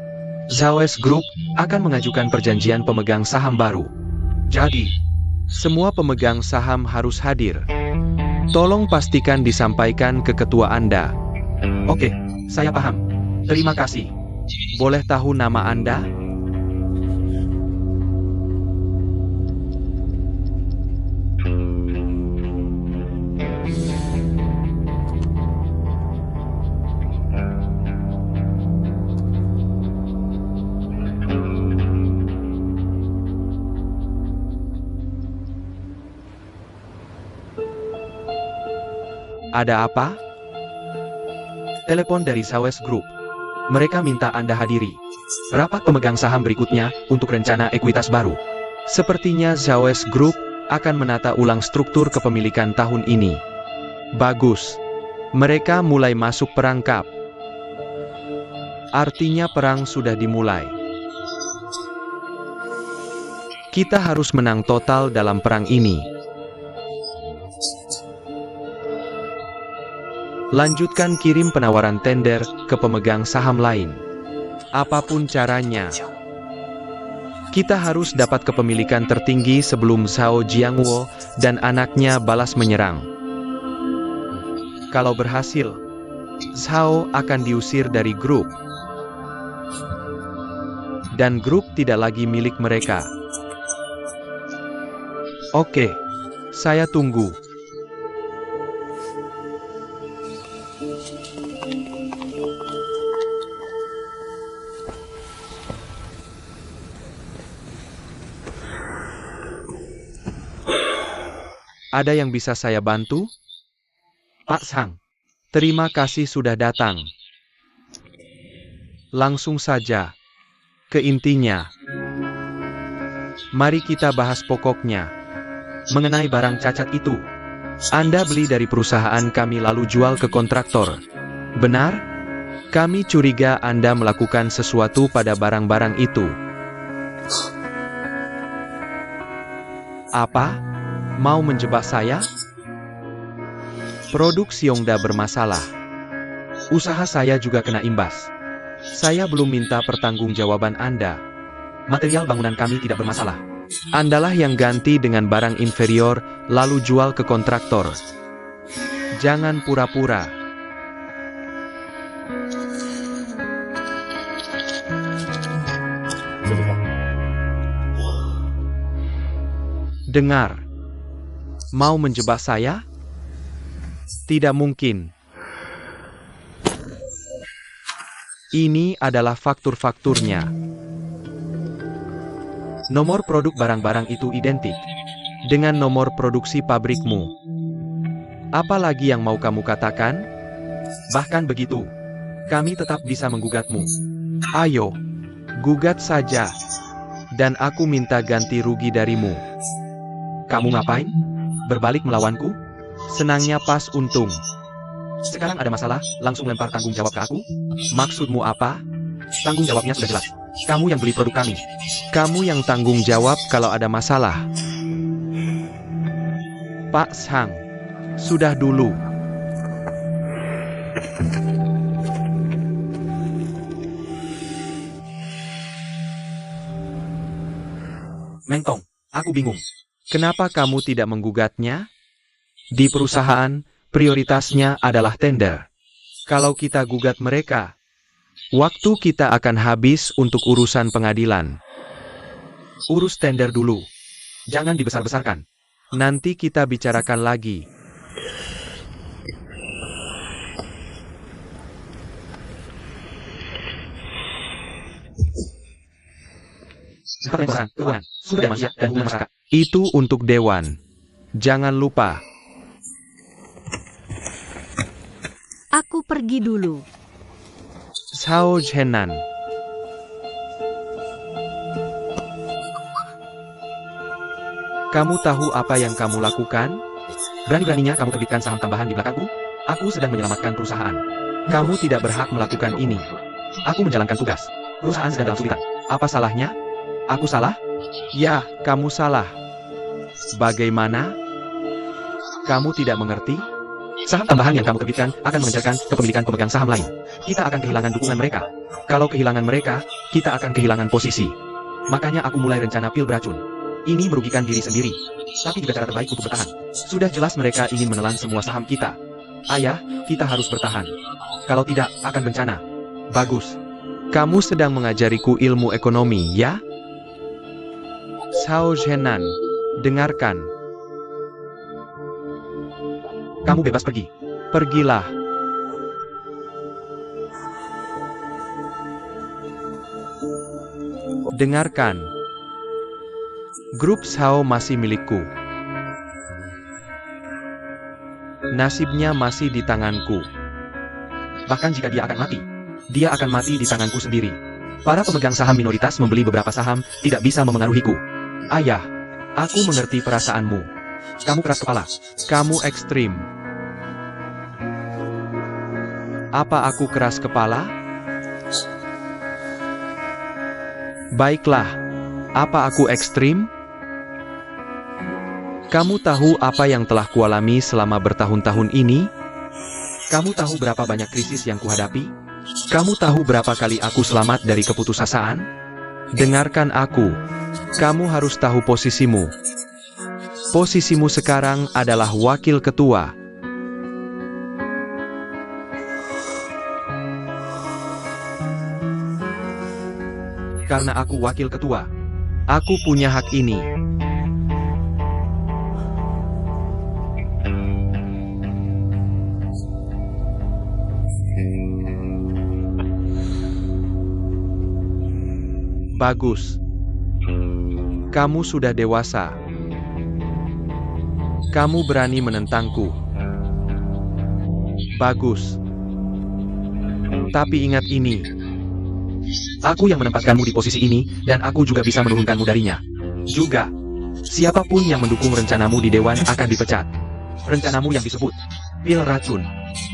Zhao's Group akan mengajukan perjanjian pemegang saham baru. Jadi, semua pemegang saham harus hadir. Tolong pastikan disampaikan ke ketua Anda. Oke, saya paham. Terima kasih. Boleh tahu nama Anda? Ada apa? Telepon dari Zhao's Group. Mereka minta Anda hadiri rapat pemegang saham berikutnya untuk rencana ekuitas baru. Sepertinya Zhao's Group akan menata ulang struktur kepemilikan tahun ini. Bagus. Mereka mulai masuk perangkap. Artinya perang sudah dimulai. Kita harus menang total dalam perang ini. Lanjutkan kirim penawaran tender ke pemegang saham lain. Apapun caranya. Kita harus dapat kepemilikan tertinggi sebelum Zhao Jiangwo dan anaknya balas menyerang. Kalau berhasil, Zhao akan diusir dari grup. Dan grup tidak lagi milik mereka. Oke, saya tunggu. Ada yang bisa saya bantu? Pak Sang, terima kasih sudah datang. Langsung saja ke intinya. Mari kita bahas pokoknya. Mengenai barang cacat itu. Anda beli dari perusahaan kami lalu jual ke kontraktor. Benar? Kami curiga Anda melakukan sesuatu pada barang-barang itu. Apa? Mau menjebak saya? Produk Xiongda bermasalah. Usaha saya juga kena imbas. Saya belum minta pertanggungjawaban Anda. Material bangunan kami tidak bermasalah. Andalah yang ganti dengan barang inferior, lalu jual ke kontraktor. Jangan pura-pura. Dengar. Mau menjebak saya? Tidak mungkin. Ini adalah faktur-fakturnya. Nomor produk barang-barang itu identik dengan nomor produksi pabrikmu. Apalagi yang mau kamu katakan? Bahkan begitu, kami tetap bisa menggugatmu. Ayo, gugat saja. Dan aku minta ganti rugi darimu. Kamu ngapain? Berbalik melawanku? Senangnya pas untung. Sekarang ada masalah, langsung lempar tanggung jawab ke aku? Maksudmu apa? Tanggung jawabnya sudah jelas. Kamu yang beli produk kami. Kamu yang tanggung jawab kalau ada masalah. Pak Sang, sudah dulu. Mentong, aku bingung. Kenapa kamu tidak menggugatnya? Di perusahaan, prioritasnya adalah tender. Kalau kita gugat mereka, waktu kita akan habis untuk urusan pengadilan. Urus tender dulu. Jangan dibesar-besarkan. Nanti kita bicarakan lagi. Keuangan, sumber daya manusia, dan hubungan masyarakat. Itu untuk Dewan. Jangan lupa. Aku pergi dulu. Sao Zhenan. Kamu tahu apa yang kamu lakukan? Berani-beraninya kamu terbitkan saham tambahan di belakangku? Aku sedang menyelamatkan perusahaan. Kamu tidak berhak melakukan ini. Aku menjalankan tugas. Perusahaan sedang dalam kesulitan. Apa salahnya? Aku salah? Ya, kamu salah. Bagaimana? Kamu tidak mengerti? Saham tambahan yang kamu terbitkan akan mengejarkan kepemilikan pemegang saham lain. Kita akan kehilangan dukungan mereka. Kalau kehilangan mereka, kita akan kehilangan posisi. Makanya aku mulai rencana pil beracun. Ini merugikan diri sendiri, tapi juga cara terbaik untuk bertahan. Sudah jelas mereka ingin menelan semua saham kita. Ayah, kita harus bertahan. Kalau tidak, akan bencana. Bagus. Kamu sedang mengajariku ilmu ekonomi, ya? Sao Zhenan, dengarkan. Kamu bebas pergi. Pergilah. Dengarkan. Grup Sao masih milikku. Nasibnya masih di tanganku. Bahkan jika dia akan mati, dia akan mati di tanganku sendiri. Para pemegang saham minoritas membeli beberapa saham, tidak bisa memengaruhiku. Ayah, aku mengerti perasaanmu. Kamu keras kepala. Kamu ekstrim. Apa aku keras kepala? Baiklah. Apa aku ekstrim? Kamu tahu apa yang telah kualami selama bertahun-tahun ini? Kamu tahu berapa banyak krisis yang kuhadapi? Kamu tahu berapa kali aku selamat dari keputusasaan? Dengarkan aku. Kamu harus tahu posisimu. Posisimu sekarang adalah wakil ketua. Karena aku wakil ketua, aku punya hak ini. Bagus. Kamu sudah dewasa. Kamu berani menentangku. Bagus. Tapi ingat ini. Aku yang menempatkanmu di posisi ini, dan aku juga bisa menurunkanmu darinya. Juga, siapapun yang mendukung rencanamu di Dewan akan dipecat. Rencanamu yang disebut pil racun.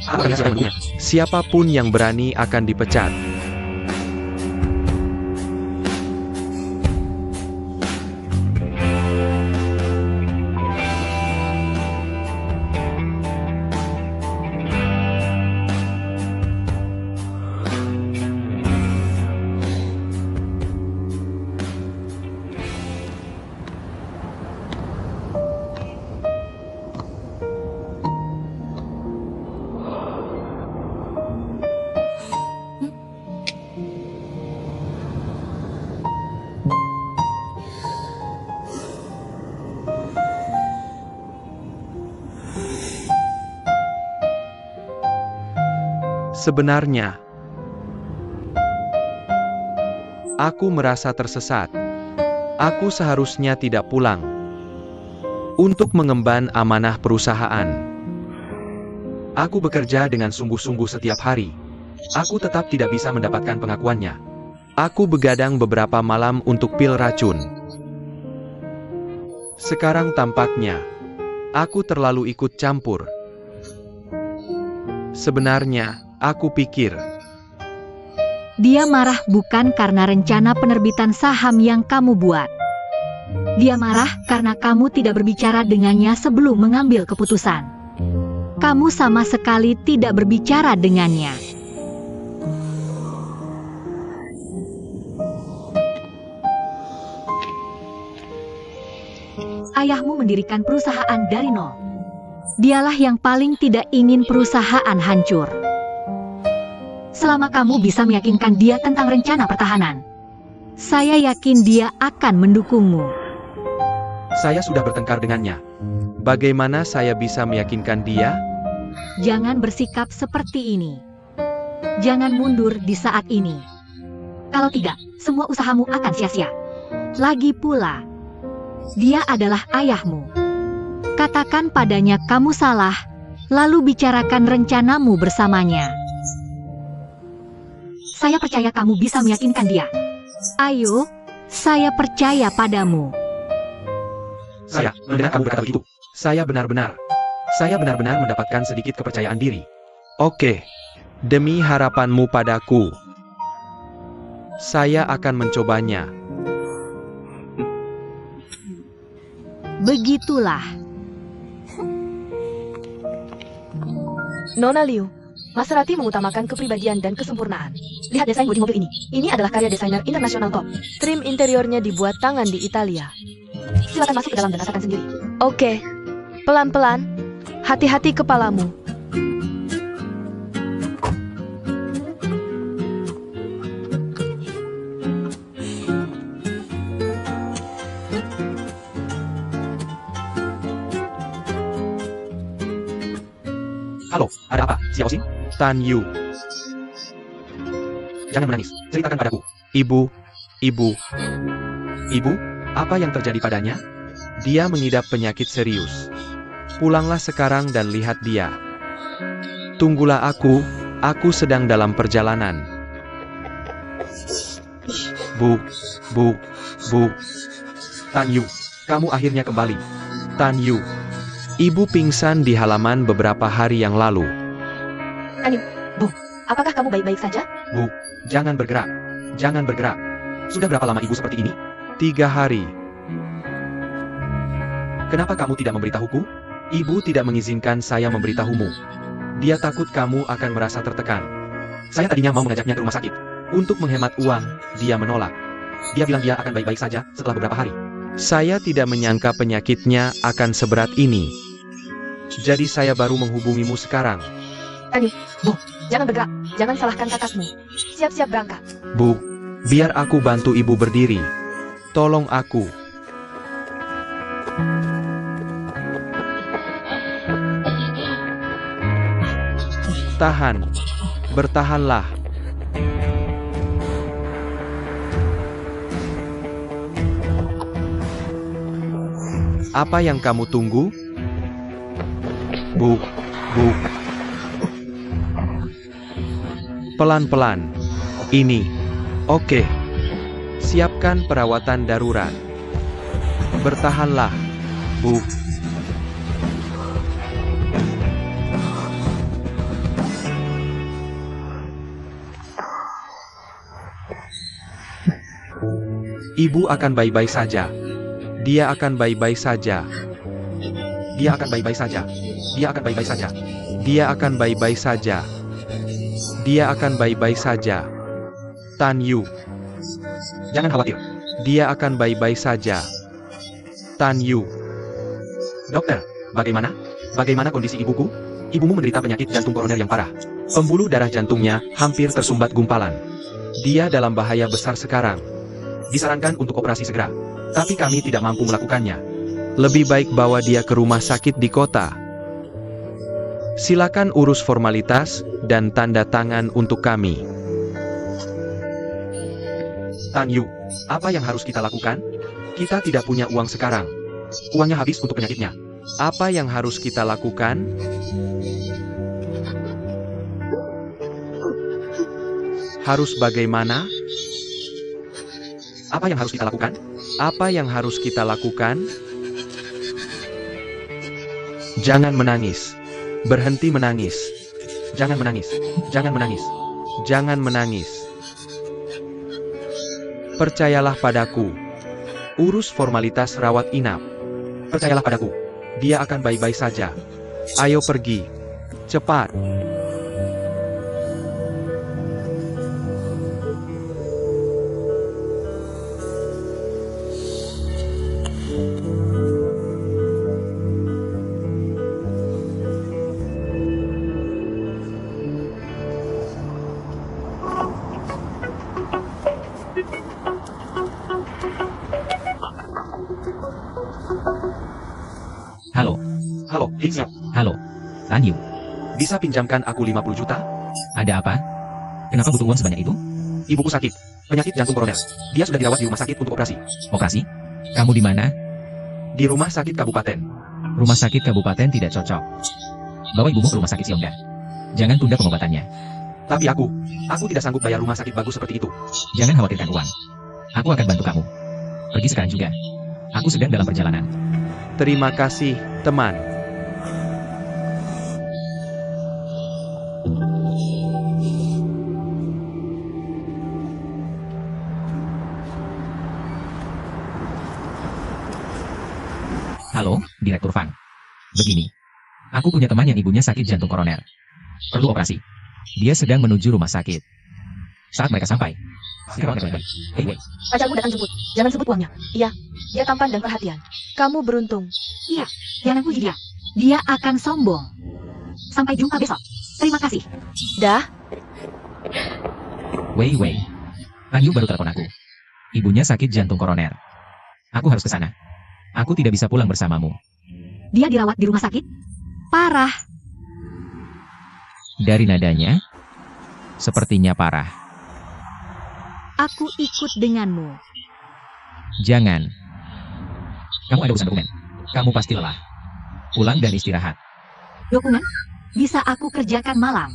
Apa yang mendukungnya? Siapapun yang berani akan dipecat. Sebenarnya, aku merasa tersesat. Aku seharusnya tidak pulang untuk mengemban amanah perusahaan. Aku bekerja dengan sungguh-sungguh setiap hari. Aku tetap tidak bisa mendapatkan pengakuannya. Aku begadang beberapa malam untuk pil racun. Sekarang tampaknya, aku terlalu ikut campur. Sebenarnya, aku pikir Dia marah bukan karena rencana penerbitan saham yang kamu buat. Dia marah karena kamu tidak berbicara dengannya sebelum mengambil keputusan. Kamu sama sekali tidak berbicara dengannya. Ayahmu mendirikan perusahaan dari nol. Dialah yang paling tidak ingin perusahaan hancur. Selama kamu bisa meyakinkan dia tentang rencana pertahanan, saya yakin dia akan mendukungmu. saya sudah bertengkar dengannya. Bagaimana saya bisa meyakinkan dia? Jangan bersikap seperti ini. Jangan mundur di saat ini. Kalau tidak, semua usahamu akan sia-sia. Lagi pula, dia adalah ayahmu. Katakan padanya kamu salah, lalu bicarakan rencanamu bersamanya. Saya percaya kamu bisa meyakinkan dia. Ayo, saya percaya padamu. Saya mendengar kamu berkata begitu. Saya benar-benar mendapatkan sedikit kepercayaan diri. Oke, demi harapanmu padaku, saya akan mencobanya. Begitulah. Nona Liu, Maserati mengutamakan kepribadian dan kesempurnaan. Lihat desain bodi mobil ini. Ini adalah karya desainer internasional top. Trim interiornya dibuat tangan di Italia. Silakan masuk ke dalam dan rasakan sendiri. Oke, pelan-pelan. Hati-hati kepalamu. Halo, ada apa, Xiao Xing? Tan Yu. Jangan menangis, ceritakan padaku. Ibu, apa yang terjadi padanya? Dia mengidap penyakit serius. Pulanglah sekarang dan lihat dia. Tunggulah aku sedang dalam perjalanan. Bu. Tan Yu, kamu akhirnya kembali. Tan Yu. Ibu pingsan di halaman beberapa hari yang lalu. Bu, apakah kamu baik-baik saja? Bu, jangan bergerak. Sudah berapa lama ibu seperti ini? 3 hari. Kenapa kamu tidak memberitahuku? Ibu tidak mengizinkan saya memberitahumu. Dia takut kamu akan merasa tertekan. Saya tadinya mau mengajaknya ke rumah sakit. Untuk menghemat uang, dia menolak. Dia bilang dia akan baik-baik saja setelah beberapa hari. Saya tidak menyangka penyakitnya akan seberat ini. Jadi saya baru menghubungimu sekarang. Bu, jangan bergerak. Jangan salahkan kakakmu. Siap-siap berangkat. Bu, biar aku bantu ibu berdiri. Tolong aku. Tahan. Bertahanlah. Apa yang kamu tunggu? Bu. Pelan-pelan. Ini. Oke. Siapkan perawatan darurat. Bertahanlah, Bu. Ibu akan baik-baik saja. Dia akan baik-baik saja. Dia akan baik-baik saja. Dia akan baik-baik saja. Dia akan baik-baik saja. Dia akan baik-baik saja. Tan Yu. Jangan khawatir. Dia akan baik-baik saja. Tan Yu. Dokter, bagaimana? Bagaimana kondisi ibuku? Ibumu menderita penyakit jantung koroner yang parah. Pembuluh darah jantungnya hampir tersumbat gumpalan. Dia dalam bahaya besar sekarang. Disarankan untuk operasi segera. Tapi kami tidak mampu melakukannya. Lebih baik bawa dia ke rumah sakit di kota. Silakan urus formalitas dan tanda tangan untuk kami. Tan Yu, apa yang harus kita lakukan? Kita tidak punya uang sekarang. Uangnya habis untuk penyakitnya. Apa yang harus kita lakukan? Harus bagaimana? Apa yang harus kita lakukan? Apa yang harus kita lakukan? Jangan menangis. Berhenti menangis. Jangan menangis. Jangan menangis. Jangan menangis. Percayalah padaku. Urus formalitas rawat inap. Percayalah padaku. Dia akan baik-baik saja. Ayo pergi. Cepat. Halo, Halo, Hixio. halo. Tan Yu, Bisa pinjamkan aku 50 juta? ada apa? Kenapa butuh uang sebanyak itu? Ibuku sakit. Penyakit jantung koroner. Dia sudah dirawat di rumah sakit untuk operasi. Operasi? Kamu di mana? Di rumah sakit kabupaten. Rumah sakit kabupaten tidak cocok. Bawa ibumu ke rumah sakit Sionda. Jangan tunda pengobatannya. Tapi aku tidak sanggup bayar rumah sakit bagus seperti itu. Jangan khawatirkan uang. Aku akan bantu kamu. Pergi sekarang juga. Aku sedang dalam perjalanan. Terima kasih, teman. Halo, Direktur Fang. Begini. Aku punya teman yang ibunya sakit jantung koroner. Perlu operasi. Dia sedang menuju rumah sakit. Saat mereka sampai, segera baik-baik. Hei, wait. Pacarmu datang jemput. Jangan sebut uangnya. Iya, dia tampan dan perhatian. Kamu beruntung. Iya, jangan puji dia. Dia akan sombong. Sampai jumpa besok. Terima kasih. Dah, Wei. Tan Yu baru telepon aku. Ibunya sakit jantung koroner. Aku harus ke sana. Aku tidak bisa pulang bersamamu. Dia dirawat di rumah sakit? Parah. Dari nadanya, sepertinya parah. Aku ikut denganmu. Jangan. Kamu ada urusan dokumen. Kamu pasti lelah. Pulang dan istirahat. Dokumen? Bisa aku kerjakan malam.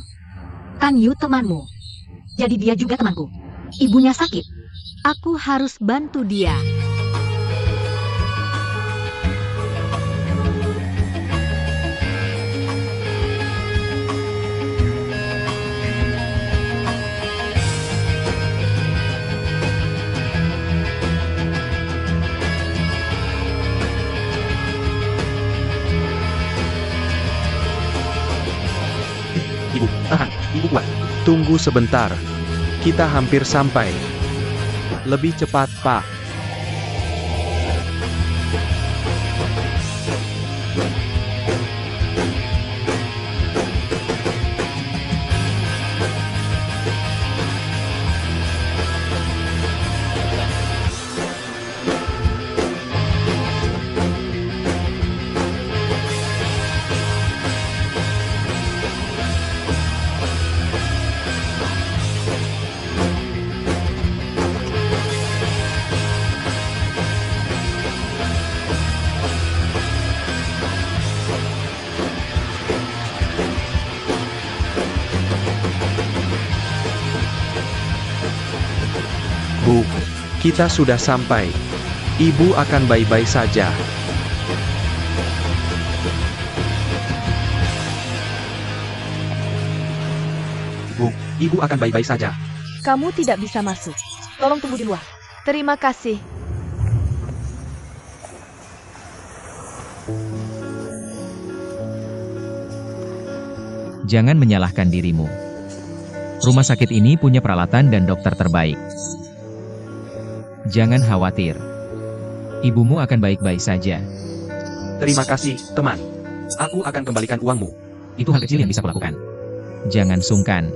Tan Yu temanmu. Jadi dia juga temanku. Ibunya sakit. Aku harus bantu dia. Ibu, tahan. Ibu kuat. Tunggu sebentar. Kita hampir sampai. Lebih cepat, Pak. Bu, kita sudah sampai. Ibu akan baik-baik saja. Ibu akan baik-baik saja. Kamu tidak bisa masuk. Tolong tunggu di luar. Terima kasih. Jangan menyalahkan dirimu. Rumah sakit ini punya peralatan dan dokter terbaik. Jangan khawatir. Ibumu akan baik-baik saja. Terima kasih, teman. Aku akan kembalikan uangmu. Itu hal kecil yang bisa kulakukan. Jangan sungkan.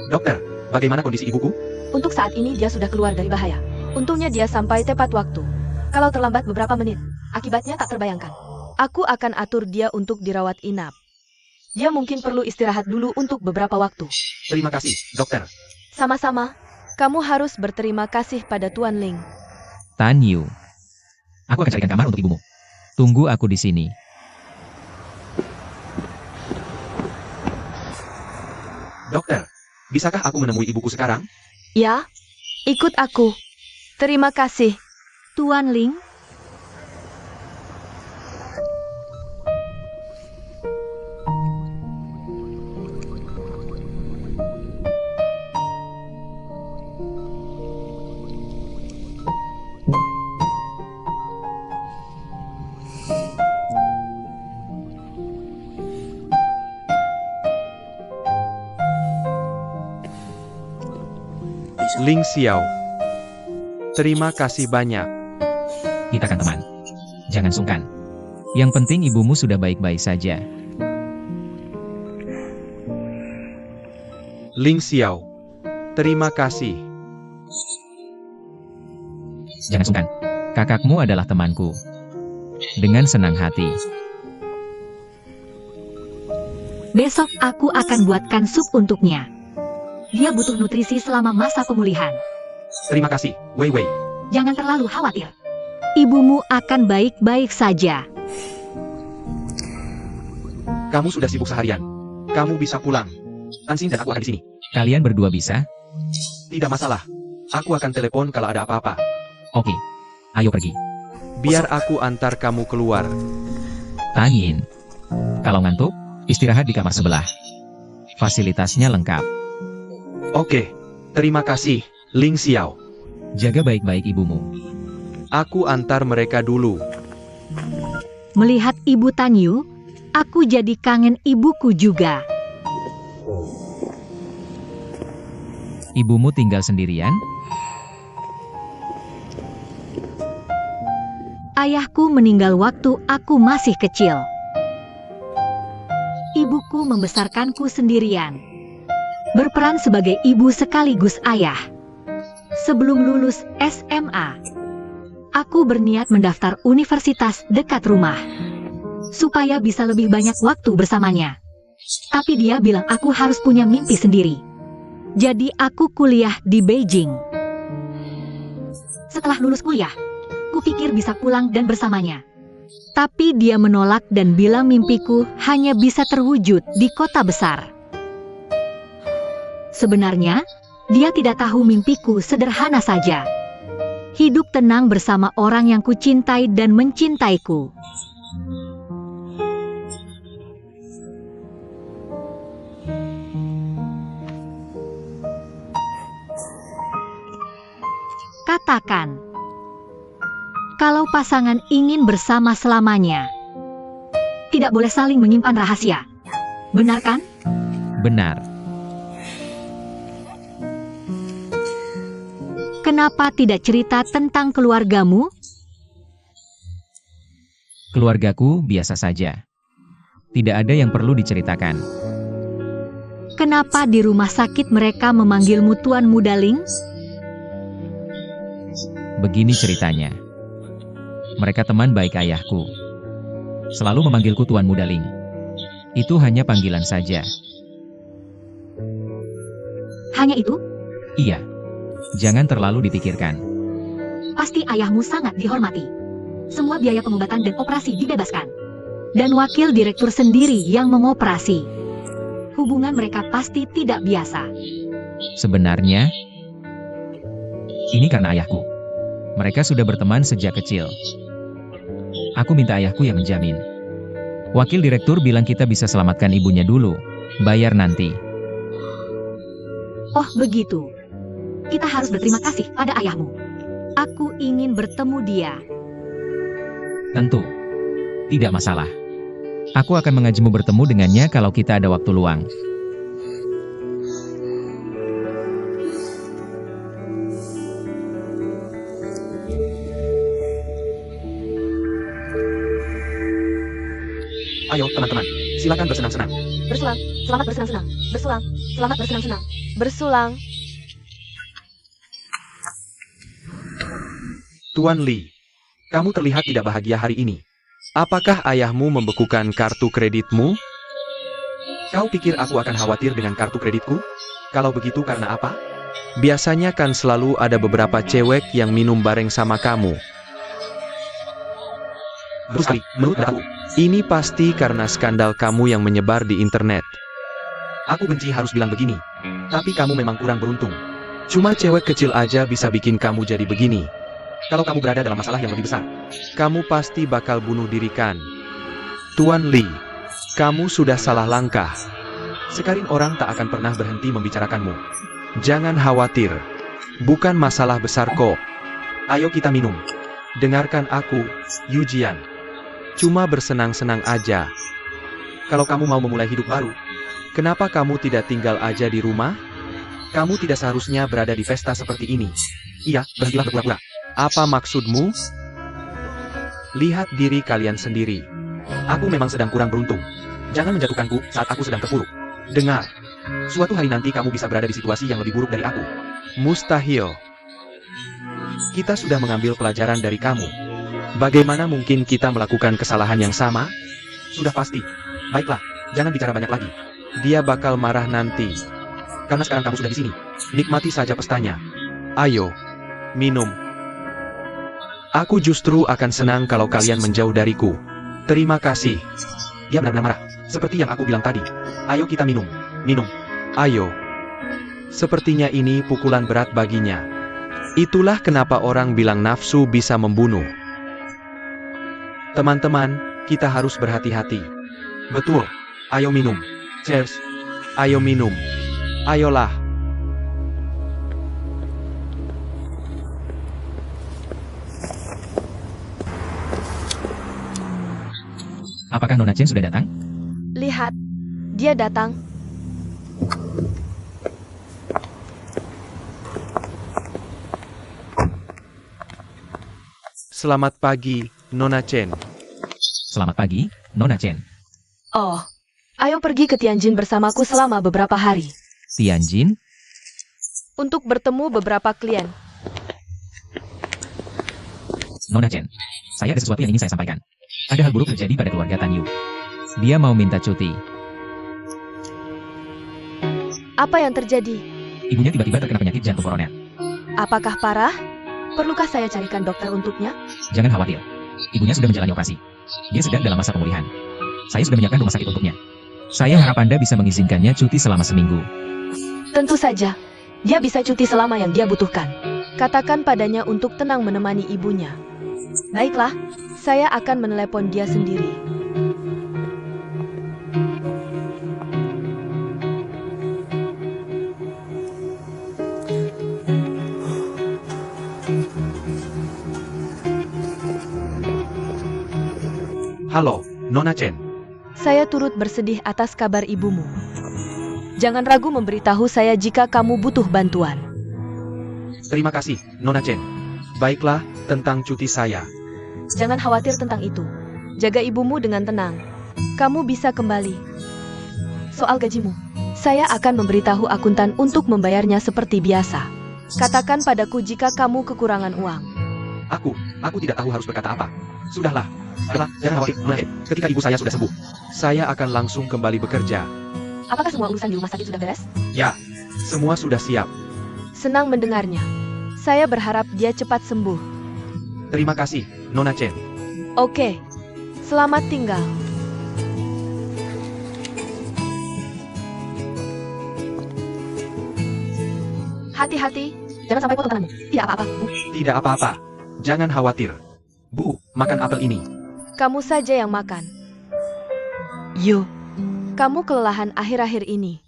Dokter, bagaimana kondisi ibuku? Untuk saat ini dia sudah keluar dari bahaya. Untungnya dia sampai tepat waktu. Kalau terlambat beberapa menit, akibatnya tak terbayangkan. Aku akan atur dia untuk dirawat inap. Dia mungkin perlu istirahat dulu untuk beberapa waktu. Terima kasih, dokter. Sama-sama. Kamu harus berterima kasih pada Tuan Ling. Tan Yu. Aku akan carikan kamar untuk ibumu. Tunggu aku di sini. Dokter, bisakah aku menemui ibuku sekarang? Ya, ikut aku. Terima kasih. Tuan Ling, Ling Xiao. Terima kasih banyak. Kita kan teman. Jangan sungkan. Yang penting ibumu sudah baik-baik saja. Ling Xiao. Terima kasih. Jangan sungkan. Kakakmu adalah temanku. Dengan senang hati. besok aku akan buatkan sup untuknya. Dia butuh nutrisi selama masa pemulihan. Terima kasih, Wei Wei. Jangan terlalu khawatir. Ibumu akan baik-baik saja. Kamu sudah sibuk seharian. Kamu bisa pulang. Ansin dan aku akan di sini. Kalian berdua bisa? Tidak masalah. Aku akan telepon kalau ada apa-apa. Oke. Ayo pergi. Biar aku antar kamu keluar. Tan Yin. Kalau ngantuk, istirahat di kamar sebelah. Fasilitasnya lengkap. Oke. Terima kasih, Ling Xiao. Jaga baik-baik ibumu. Aku antar mereka dulu. Melihat Ibu Tan Yu, aku jadi kangen ibuku juga. Ibumu tinggal sendirian? Ayahku meninggal waktu aku masih kecil. Ibuku membesarkanku sendirian. Berperan sebagai ibu sekaligus ayah. Sebelum lulus SMA, aku berniat mendaftar universitas dekat rumah. Supaya bisa lebih banyak waktu bersamanya. Tapi dia bilang aku harus punya mimpi sendiri. Jadi aku kuliah di Beijing. Setelah lulus kuliah, kupikir bisa pulang dan bersamanya. Tapi dia menolak dan bilang mimpiku hanya bisa terwujud di kota besar. Sebenarnya, dia tidak tahu mimpiku sederhana saja. Hidup tenang bersama orang yang kucintai dan mencintaiku. Katakan, kalau pasangan ingin bersama selamanya, tidak boleh saling menyimpan rahasia. Benar kan? Benar. Kenapa tidak cerita tentang keluargamu? Keluargaku biasa saja. Tidak ada yang perlu diceritakan. Kenapa di rumah sakit mereka memanggilmu Tuan Muda Ling? Begini ceritanya. Mereka teman baik ayahku. selalu memanggilku Tuan Muda Ling. Itu hanya panggilan saja. Hanya itu? Iya. Jangan terlalu dipikirkan. Pasti ayahmu sangat dihormati. Semua biaya pengobatan dan operasi dibebaskan. Dan wakil direktur sendiri yang mengoperasi. Hubungan mereka pasti tidak biasa. Sebenarnya, ini karena ayahku. Mereka sudah berteman sejak kecil. Aku minta ayahku yang menjamin. Wakil direktur bilang kita bisa selamatkan ibunya dulu. Bayar nanti. Oh begitu. Kita harus berterima kasih pada ayahmu. Aku ingin bertemu dia. Tentu. Tidak masalah. Aku akan mengajakmu bertemu dengannya kalau kita ada waktu luang. Ayo, teman-teman. Silakan bersenang-senang. Bersulang, selamat bersenang-senang. Bersulang, selamat bersenang-senang. Bersulang. Tuan Li, kamu terlihat tidak bahagia hari ini. Apakah ayahmu membekukan kartu kreditmu? Kau pikir aku akan khawatir dengan kartu kreditku? Kalau begitu karena apa? Biasanya kan selalu ada beberapa cewek yang minum bareng sama kamu. Betul sekali, menurut aku. Ini pasti karena skandal kamu yang menyebar di internet. Aku benci harus bilang begini, tapi kamu memang kurang beruntung. Cuma cewek kecil aja bisa bikin kamu jadi begini. Kalau kamu berada dalam masalah yang lebih besar, kamu pasti bakal bunuh diri kan? Tuan Li, kamu sudah salah langkah. Sekarang orang tak akan pernah berhenti membicarakanmu. Jangan khawatir, bukan masalah besar kok. Ayo kita minum. Dengarkan aku, Yujian. Cuma bersenang-senang aja. Kalau kamu mau memulai hidup baru, kenapa kamu tidak tinggal aja di rumah? Kamu tidak seharusnya berada di pesta seperti ini. Iya, berhentilah berpura-pura. Apa maksudmu? Lihat diri kalian sendiri. Aku memang sedang kurang beruntung. Jangan menjatuhkanku saat aku sedang terpuruk. Dengar, suatu hari nanti kamu bisa berada di situasi yang lebih buruk dari aku. Mustahil. Kita sudah mengambil pelajaran dari kamu. Bagaimana mungkin kita melakukan kesalahan yang sama? Sudah pasti. Baiklah, jangan bicara banyak lagi. Dia bakal marah nanti. Karena sekarang kamu sudah di sini. Nikmati saja pestanya. Ayo, minum. Aku justru akan senang kalau kalian menjauh dariku. Terima kasih. Dia benar-benar marah. Seperti yang aku bilang tadi. Ayo kita minum. Minum. Ayo. Sepertinya ini pukulan berat baginya. Itulah kenapa orang bilang nafsu bisa membunuh. Teman-teman, kita harus berhati-hati. Betul. Ayo minum. Cheers. Ayo minum. Ayolah. Apakah Nona Chen sudah datang? Lihat, dia datang. Selamat pagi, Nona Chen. Selamat pagi, Nona Chen. Oh, ayo pergi ke Tianjin bersamaku selama beberapa hari. Tianjin? Untuk bertemu beberapa klien. Nona Chen, saya ada sesuatu yang ingin saya sampaikan. Ada hal buruk terjadi pada keluarga Tan Yu. Dia mau minta cuti. Apa yang terjadi? Ibunya tiba-tiba terkena penyakit jantung koroner. Apakah parah? Perlukah saya carikan dokter untuknya? Jangan khawatir. Ibunya sudah menjalani operasi. Dia sedang dalam masa pemulihan. Saya sudah menyiapkan rumah sakit untuknya. Saya harap Anda bisa mengizinkannya cuti selama seminggu. Tentu saja. Dia bisa cuti selama yang dia butuhkan. Katakan padanya untuk tenang menemani ibunya. Baiklah, saya akan menelepon dia sendiri. Halo, Nona Chen. Saya turut bersedih atas kabar ibumu. Jangan ragu memberitahu saya jika kamu butuh bantuan. Terima kasih, Nona Chen. Baiklah, tentang cuti saya. Jangan khawatir tentang itu. Jaga ibumu dengan tenang. Kamu bisa kembali. Soal gajimu, saya akan memberitahu akuntan untuk membayarnya seperti biasa. Katakan padaku jika kamu kekurangan uang. Aku tidak tahu harus berkata apa. Sudahlah, Baiklah, jangan khawatir, Nona Chen. Ketika ibu saya sudah sembuh, saya akan langsung kembali bekerja. Apakah semua urusan di rumah sakit sudah beres? Ya, semua sudah siap. Senang mendengarnya. Saya berharap dia cepat sembuh. Terima kasih, Nona Chen. Oke. Selamat tinggal. Hati-hati, jangan sampai potong tanganmu. Tidak apa-apa, Bu. Tidak apa-apa. Jangan khawatir. Bu, makan apel ini. Kamu saja yang makan. Yo, kamu kelelahan akhir-akhir ini.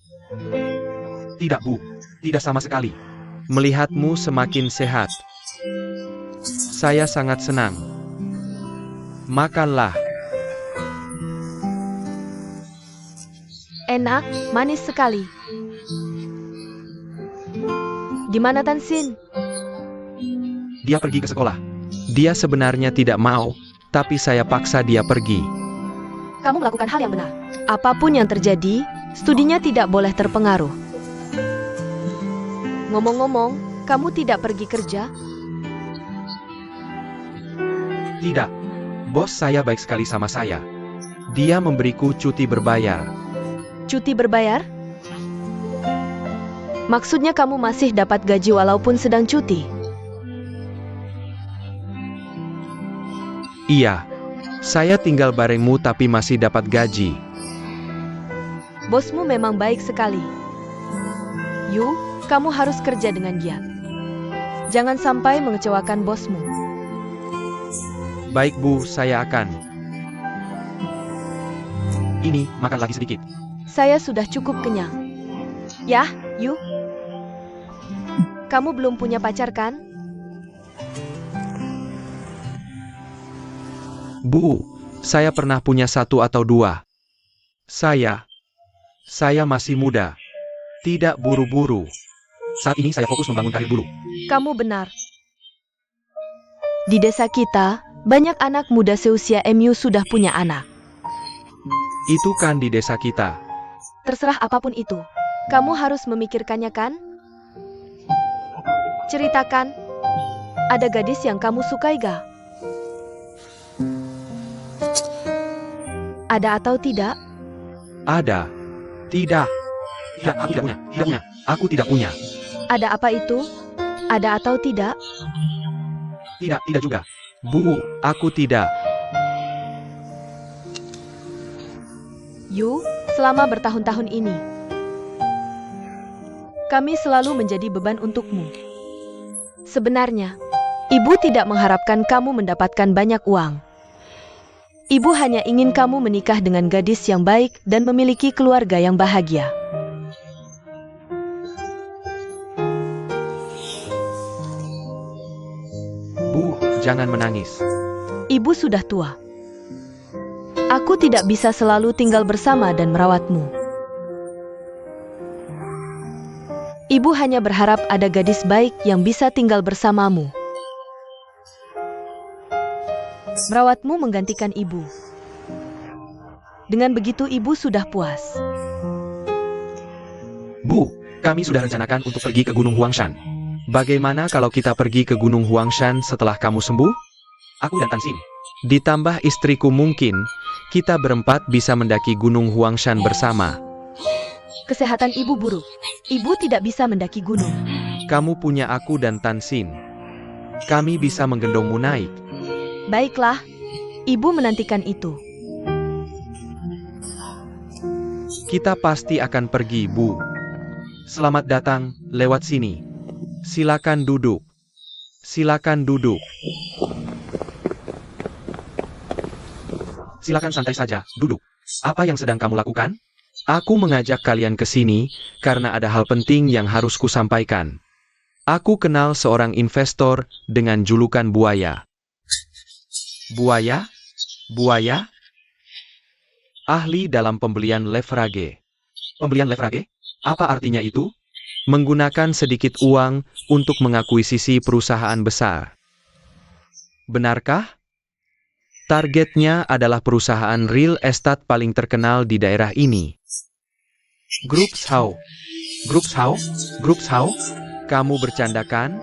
Tidak, Bu. Tidak sama sekali. Melihatmu semakin sehat. Saya sangat senang. Makanlah. Enak, manis sekali. Di mana Tansin? Dia pergi ke sekolah. Dia sebenarnya tidak mau, tapi saya paksa dia pergi. Kamu melakukan hal yang benar. Apapun yang terjadi, studinya tidak boleh terpengaruh. Ngomong-ngomong, kamu tidak pergi kerja? Tidak. Bos saya baik sekali sama saya. Dia memberiku cuti berbayar. Cuti berbayar? Maksudnya kamu masih dapat gaji walaupun sedang cuti? Iya. Saya tinggal barengmu tapi masih dapat gaji. Bosmu memang baik sekali. Yu, kamu harus kerja dengan dia. Jangan sampai mengecewakan bosmu. Baik, Bu, saya akan. Ini, makan lagi sedikit. Saya sudah cukup kenyang. Yah, Yu. Kamu belum punya pacar kan? Bu, saya pernah punya 1 atau 2. Saya masih muda. Tidak buru-buru. Saat ini saya fokus membangun karir dulu. Kamu benar. Di desa kita, banyak anak muda seusia MU sudah punya anak. Itu kan di desa kita. Terserah apapun itu. Kamu harus memikirkannya kan? Ceritakan. Ada gadis yang kamu sukai gak? Ada atau tidak? Ada. Tidak. Tidak, aku tidak punya. Tidak punya. Aku tidak punya. Ada apa itu? Ada atau tidak? Tidak, tidak juga. Bu, aku tidak. Yu, selama bertahun-tahun ini, kami selalu menjadi beban untukmu. Sebenarnya, ibu tidak mengharapkan kamu mendapatkan banyak uang. Ibu hanya ingin kamu menikah dengan gadis yang baik dan memiliki keluarga yang bahagia. Bu, jangan menangis. Ibu sudah tua. Aku tidak bisa selalu tinggal bersama dan merawatmu. Ibu hanya berharap ada gadis baik yang bisa tinggal bersamamu. Merawatmu menggantikan ibu. Dengan begitu ibu sudah puas. Bu, kami sudah rencanakan untuk pergi ke Gunung Huangshan. Bagaimana kalau kita pergi ke Gunung Huangshan setelah kamu sembuh? Aku dan Tansin. Ditambah istriku mungkin, kita berempat bisa mendaki Gunung Huangshan bersama. Kesehatan ibu buruk. Ibu tidak bisa mendaki gunung. Kamu punya aku dan Tansin. Kami bisa menggendongmu naik. Baiklah, ibu menantikan itu. Kita pasti akan pergi, Bu. Selamat datang, lewat sini. Silakan duduk. Silakan duduk. Silakan santai saja, duduk. Apa yang sedang kamu lakukan? Aku mengajak kalian ke sini karena ada hal penting yang harus kusampaikan. Aku kenal seorang investor dengan julukan buaya. Buaya? Buaya? Ahli dalam pembelian leverage. Pembelian leverage? Apa artinya itu? Menggunakan sedikit uang untuk mengakuisisi perusahaan besar. Benarkah? Targetnya adalah perusahaan real estate paling terkenal di daerah ini. Grupshau. Grupshau? Grupshau? Kamu bercandakan?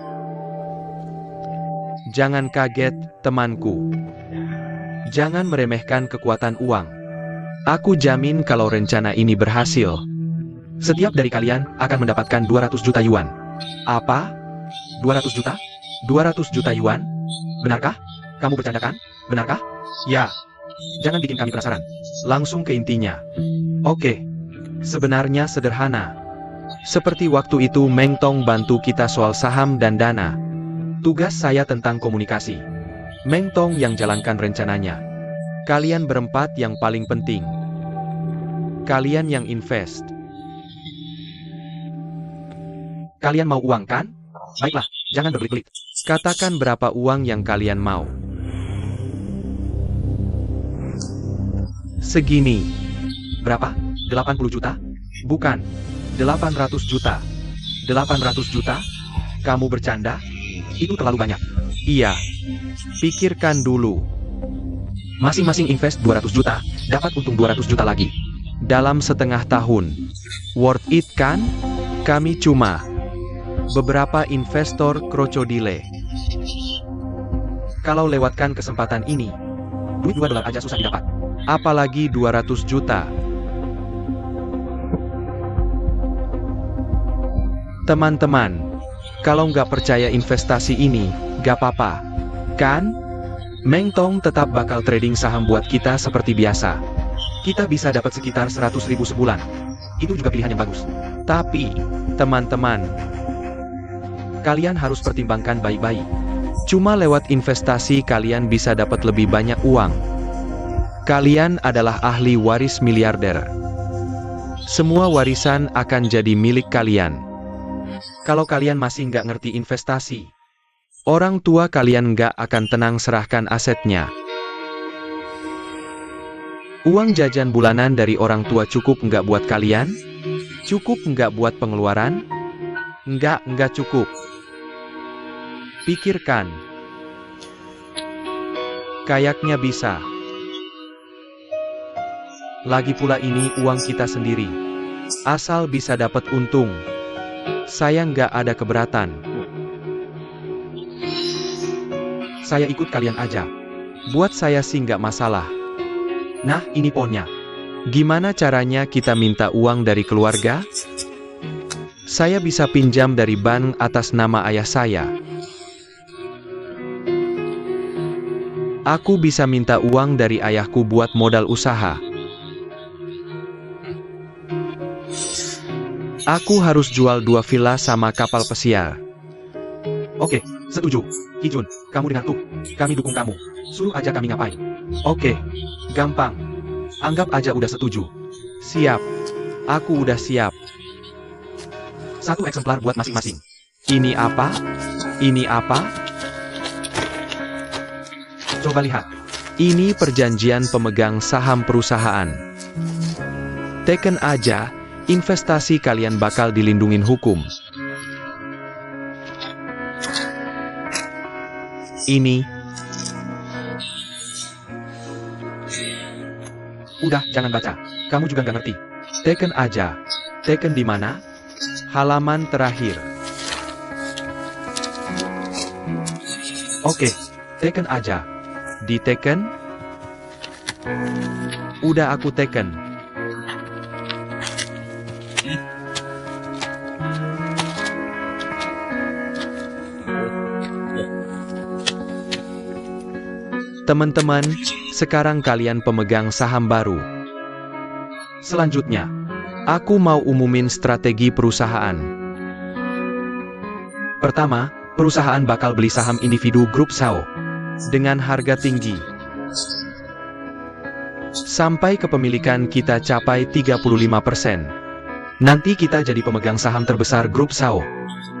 Jangan kaget, temanku. Jangan meremehkan kekuatan uang. Aku jamin kalau rencana ini berhasil, setiap dari kalian akan mendapatkan 200 juta yuan. Apa? 200 juta? 200 juta yuan? Benarkah? Kamu bercanda kan? Benarkah? Ya. Jangan bikin kami penasaran. Langsung ke intinya. Oke. Sebenarnya sederhana. Seperti waktu itu Meng Tong bantu kita soal saham dan dana. Tugas saya tentang komunikasi. Meng Tong yang jalankan rencananya. Kalian berempat yang paling penting. Kalian yang invest. Kalian mau uang kan? Baiklah, jangan berbelit-belit. Katakan berapa uang yang kalian mau. Segini. Berapa? 80 juta? Bukan. 800 juta. 800 juta? Kamu bercanda? Itu terlalu banyak. Iya. Pikirkan dulu. Masing-masing invest 200 juta, dapat untung 200 juta lagi. Dalam setengah tahun. Worth it kan? Kami cuma beberapa investor krokodile. Kalau lewatkan kesempatan ini, duit $2 aja susah didapat. Apalagi 200 juta. Teman-teman, kalau nggak percaya investasi ini, nggak apa-apa. Kan? Meng Tong tetap bakal trading saham buat kita seperti biasa. Kita bisa dapat sekitar 100.000 sebulan. Itu juga pilihan yang bagus. Tapi, teman-teman, kalian harus pertimbangkan baik-baik. Cuma lewat investasi kalian bisa dapat lebih banyak uang. Kalian adalah ahli waris miliarder. Semua warisan akan jadi milik kalian. Kalau kalian masih nggak ngerti investasi, orang tua kalian nggak akan tenang serahkan asetnya. Uang jajan bulanan dari orang tua cukup nggak buat kalian? Cukup nggak buat pengeluaran? Nggak cukup. Pikirkan. Kayaknya bisa. Lagi pula ini uang kita sendiri. Asal bisa dapat untung. Saya nggak ada keberatan. Saya ikut kalian aja. Buat saya sih nggak masalah. Nah, ini ponnya. Gimana caranya kita minta uang dari keluarga? Saya bisa pinjam dari bank atas nama ayah saya. Aku bisa minta uang dari ayahku buat modal usaha. Aku harus jual 2 villa sama kapal pesiar. Oke, setuju. Kijun, kamu dengar tuh. Kami dukung kamu. Suruh aja kami ngapain. Oke, gampang. Anggap aja udah setuju. Siap. Aku udah siap. 1 eksemplar buat masing-masing. Ini apa? Ini apa? Coba lihat. Ini perjanjian pemegang saham perusahaan. Teken aja, investasi kalian bakal dilindungin hukum. Ini. Udah, jangan baca. Kamu juga nggak ngerti. Teken aja. Teken di mana? Halaman terakhir. Oke, teken aja. Diteken? Udah aku teken. Teman-teman, sekarang kalian pemegang saham baru. Selanjutnya, aku mau umumin strategi perusahaan. Pertama, perusahaan bakal beli saham individu grup SAO dengan harga tinggi. Sampai kepemilikan kita capai 35%. Nanti kita jadi pemegang saham terbesar grup SAO.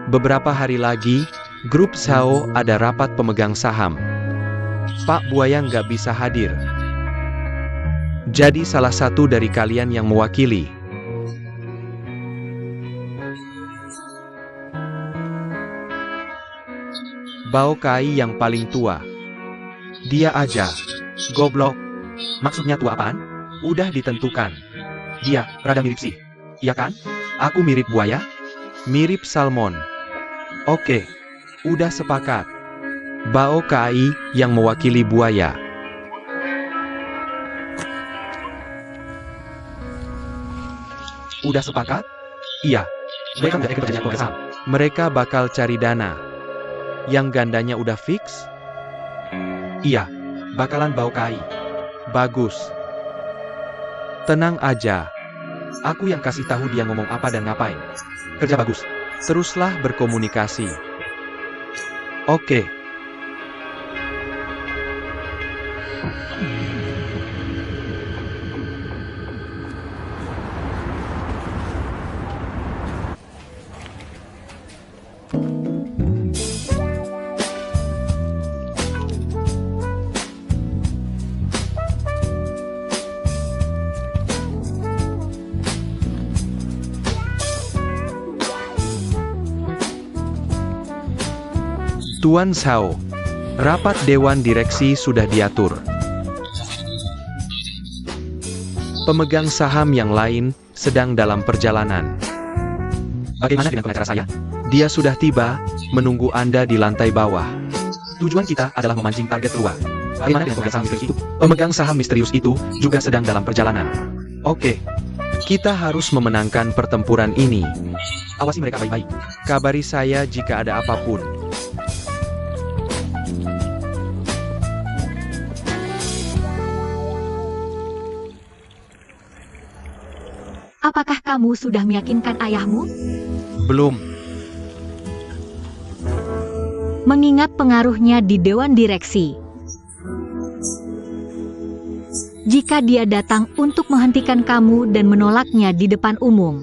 Beberapa hari lagi, grup SAO ada rapat pemegang saham. Pak Buaya nggak bisa hadir. Jadi salah satu dari kalian yang mewakili. Bao Kai yang paling tua. Dia aja. Goblok. Maksudnya tua apaan? Udah ditentukan. Dia, rada mirip sih. Iya kan? Aku mirip buaya? Mirip salmon. Oke. Udah sepakat. Bao Kai yang mewakili buaya. Udah sepakat? Iya. Mereka udah ikut perjanjian pemegang saham. Mereka bakal cari dana. Yang gandanya udah fix? Iya. Bakalan bawa KAI. Bagus. Tenang aja. Aku yang kasih tahu dia ngomong apa dan ngapain. Kerja bagus. Teruslah berkomunikasi. Oke. Tuan Zhao, rapat Dewan Direksi sudah diatur. Pemegang saham yang lain sedang dalam perjalanan. Bagaimana dengan pengacara saya? Dia sudah tiba, menunggu Anda di lantai bawah. Tujuan kita adalah memancing target keluar. Bagaimana dengan pemegang saham misterius itu? Pemegang saham misterius itu juga sedang dalam perjalanan. Oke. Kita harus memenangkan pertempuran ini. Awasi mereka baik-baik. Kabari saya jika ada apapun. Apakah kamu sudah meyakinkan ayahmu? Belum. Mengingat pengaruhnya di Dewan Direksi. Jika dia datang untuk menghentikan kamu dan menolaknya di depan umum,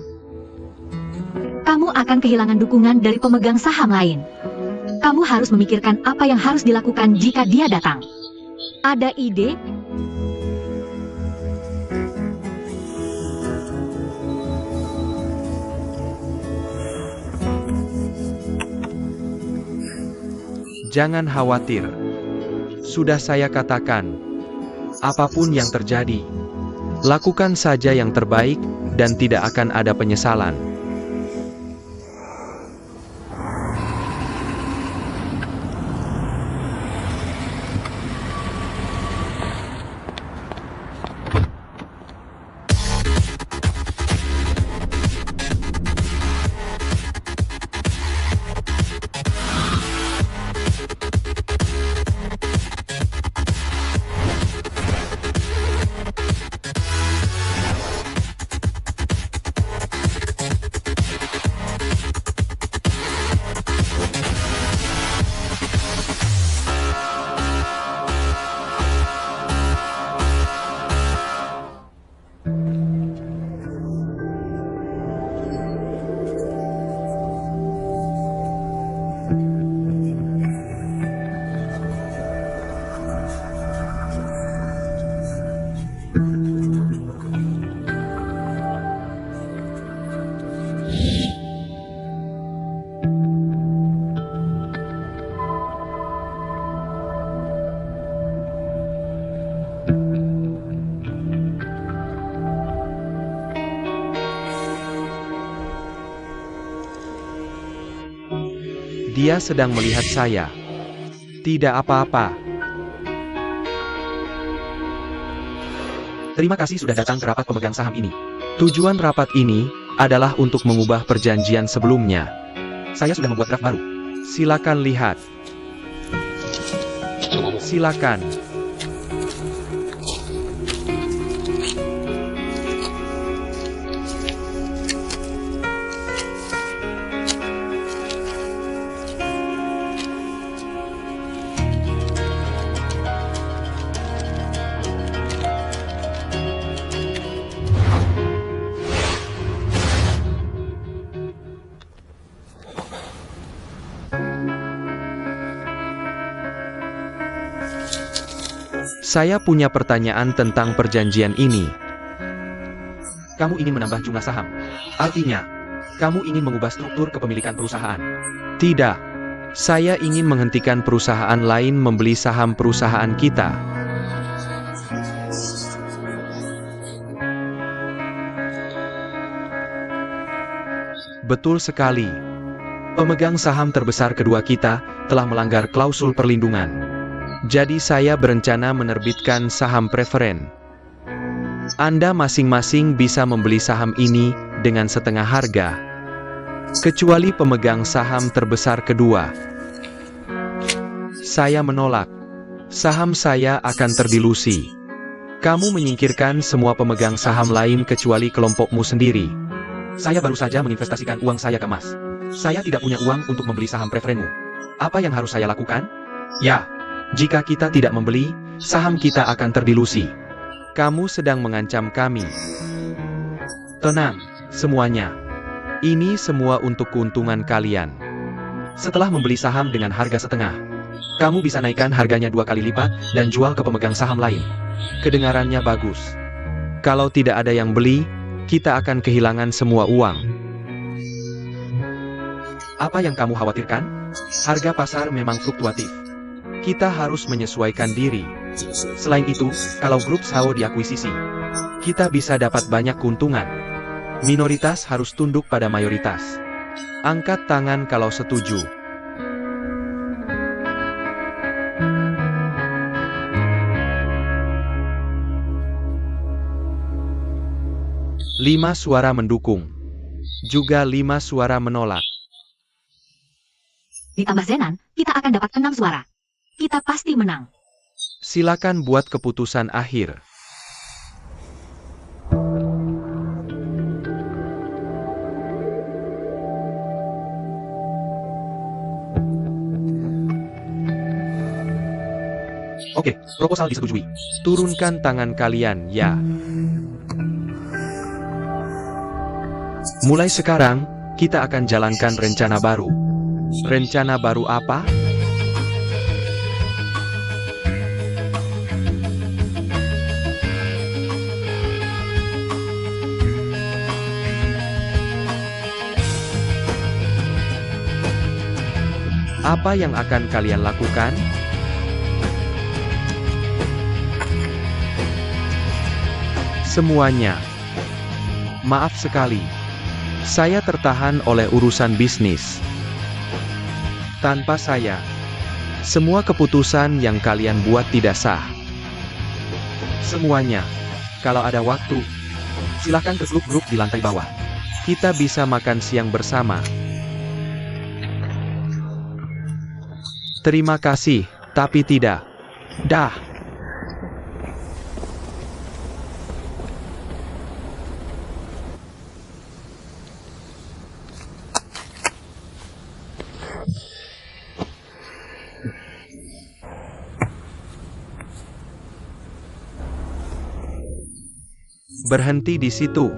kamu akan kehilangan dukungan dari pemegang saham lain. Kamu harus memikirkan apa yang harus dilakukan jika dia datang. Ada ide? Jangan khawatir. Sudah saya katakan, apapun yang terjadi, lakukan saja yang terbaik dan tidak akan ada penyesalan. Dia sedang melihat saya. Tidak apa-apa. Terima kasih sudah datang ke rapat pemegang saham ini. Tujuan rapat ini adalah untuk mengubah perjanjian sebelumnya. Saya sudah membuat draft baru. Silakan lihat. Silakan. Saya punya pertanyaan tentang perjanjian ini. Kamu ingin menambah jumlah saham. Artinya, kamu ingin mengubah struktur kepemilikan perusahaan. Tidak. Saya ingin menghentikan perusahaan lain membeli saham perusahaan kita. Betul sekali. Pemegang saham terbesar kedua kita telah melanggar klausul perlindungan. Jadi saya berencana menerbitkan saham preferen. Anda masing-masing bisa membeli saham ini dengan setengah harga. Kecuali pemegang saham terbesar kedua. Saya menolak. Saham saya akan terdilusi. Kamu menyingkirkan semua pemegang saham lain kecuali kelompokmu sendiri. Saya baru saja menginvestasikan uang saya ke emas. Saya tidak punya uang untuk membeli saham preferenmu. Apa yang harus saya lakukan? Ya, jika kita tidak membeli, saham kita akan terdilusi. Kamu sedang mengancam kami. Tenang, semuanya. Ini semua untuk keuntungan kalian. Setelah membeli saham dengan harga setengah, kamu bisa naikkan harganya 2 kali lipat dan jual ke pemegang saham lain. Kedengarannya bagus. Kalau tidak ada yang beli, kita akan kehilangan semua uang. Apa yang kamu khawatirkan? Harga pasar memang fluktuatif. Kita harus menyesuaikan diri. Selain itu, kalau grup SAO diakuisisi, kita bisa dapat banyak keuntungan. Minoritas harus tunduk pada mayoritas. Angkat tangan kalau setuju. Lima suara mendukung. Juga 5 suara menolak. Ditambah Zenan, kita akan dapat 6 suara. Kita pasti menang. Silakan buat keputusan akhir. Oke, proposal disetujui. Turunkan tangan kalian, ya. Mulai sekarang, kita akan jalankan rencana baru. Rencana baru apa? Apa yang akan kalian lakukan? Semuanya. Maaf sekali. Saya tertahan oleh urusan bisnis. Tanpa saya, semua keputusan yang kalian buat tidak sah. Semuanya. Kalau ada waktu, silahkan ke grup-grup di lantai bawah. Kita bisa makan siang bersama. Terima kasih, tapi tidak. Dah. Berhenti di situ.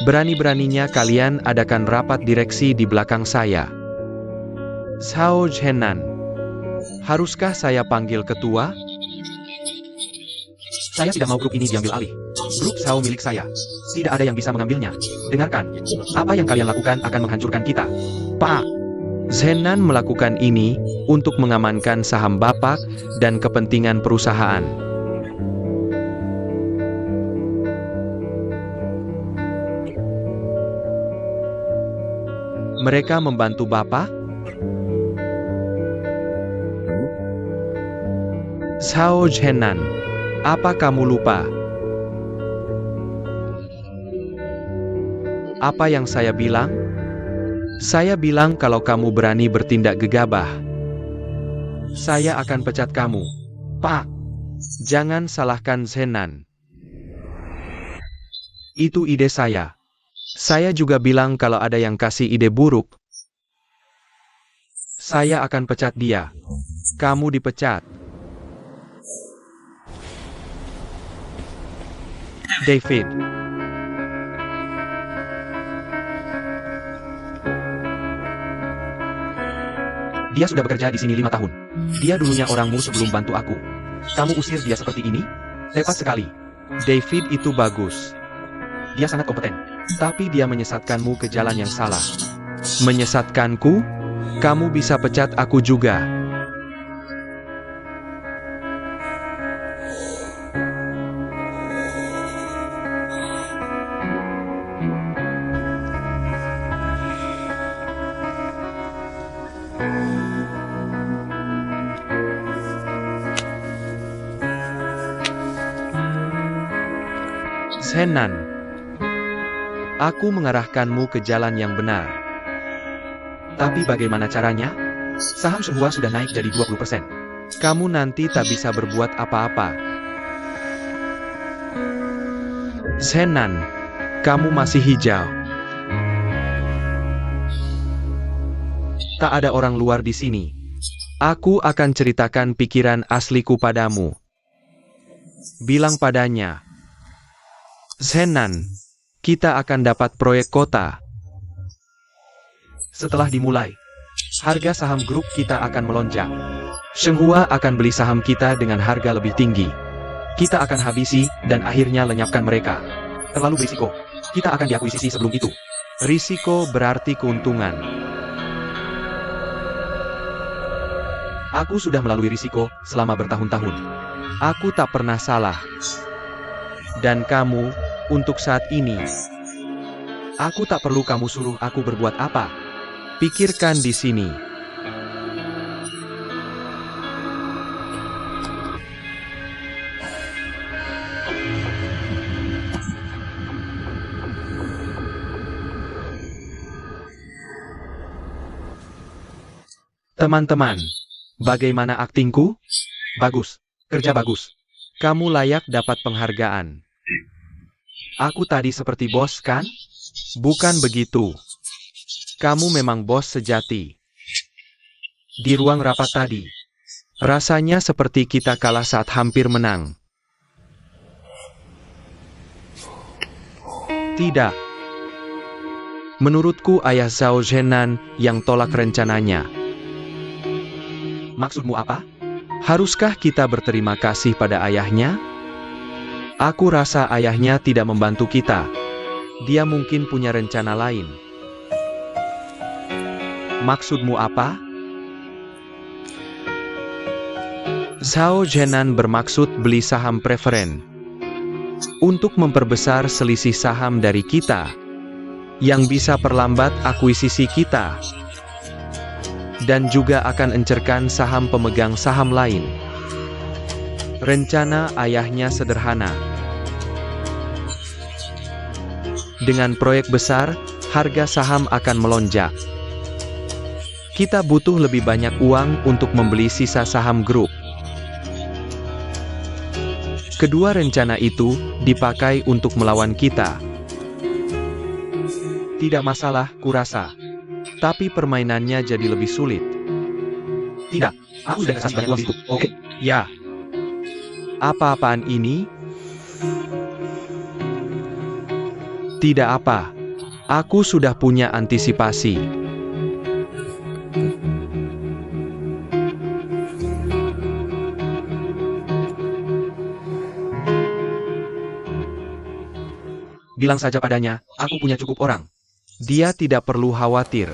Berani-beraninya kalian adakan rapat direksi di belakang saya. Zhao Zhenan. Haruskah saya panggil ketua? Saya tidak mau grup ini diambil alih. Grup Zhao milik saya. Tidak ada yang bisa mengambilnya. Dengarkan. Apa yang kalian lakukan akan menghancurkan kita. Pak. Zhenan melakukan ini untuk mengamankan saham Bapak dan kepentingan perusahaan. Mereka membantu Bapak? Zhao Zhenan, apa kamu lupa? Apa yang saya bilang? Saya bilang kalau kamu berani bertindak gegabah, saya akan pecat kamu. Pak, jangan salahkan Zhenan. Itu ide saya. Saya juga bilang kalau ada yang kasih ide buruk, saya akan pecat dia. Kamu dipecat. David. Dia sudah bekerja di sini 5 tahun. Dia dulunya orangmu sebelum bantu aku. Kamu usir dia seperti ini? Tepat sekali. David itu bagus. Dia sangat kompeten. Tapi dia menyesatkanmu ke jalan yang salah. Menyesatkanku? Kamu bisa pecat aku juga. Zenan, aku mengarahkanmu ke jalan yang benar. Tapi bagaimana caranya? Saham Shenhua sudah naik jadi 20%. Kamu nanti tak bisa berbuat apa-apa. Zenan, kamu masih hijau. Tak ada orang luar di sini. Aku akan ceritakan pikiran asliku padamu. Bilang padanya, Zenan, kita akan dapat proyek kota. Setelah dimulai, harga saham grup kita akan melonjak. Shenhua akan beli saham kita dengan harga lebih tinggi. Kita akan habisi dan akhirnya lenyapkan mereka. Terlalu berisiko. Kita akan diakuisisi sebelum itu. Risiko berarti keuntungan. Aku sudah melalui risiko selama bertahun-tahun. Aku tak pernah salah. Dan kamu, untuk saat ini, aku tak perlu kamu suruh aku berbuat apa. Pikirkan di sini. Teman-teman, bagaimana aktingku? Bagus, kerja bagus. Kamu layak dapat penghargaan. Aku tadi seperti bos kan? Bukan begitu. Kamu memang bos sejati. Di ruang rapat tadi, rasanya seperti kita kalah saat hampir menang. Tidak. Menurutku ayah Zhao Zhenan yang tolak rencananya. Maksudmu apa? Haruskah kita berterima kasih pada ayahnya? Aku rasa ayahnya tidak membantu kita. Dia mungkin punya rencana lain. Maksudmu apa? Zhao Zhenan bermaksud beli saham preferen untuk memperbesar selisih saham dari kita, yang bisa perlambat akuisisi kita, dan juga akan encerkan saham pemegang saham lain. Rencana ayahnya sederhana. Dengan proyek besar, harga saham akan melonjak. Kita butuh lebih banyak uang untuk membeli sisa saham grup. Kedua rencana itu dipakai untuk melawan kita. Tidak masalah, kurasa. Tapi permainannya jadi lebih sulit. Tidak, aku sudah kasih banyak uang itu. Oke, ya. Apa-apaan ini? Tidak apa. Aku sudah punya antisipasi. Bilang saja padanya, aku punya cukup orang. Dia tidak perlu khawatir.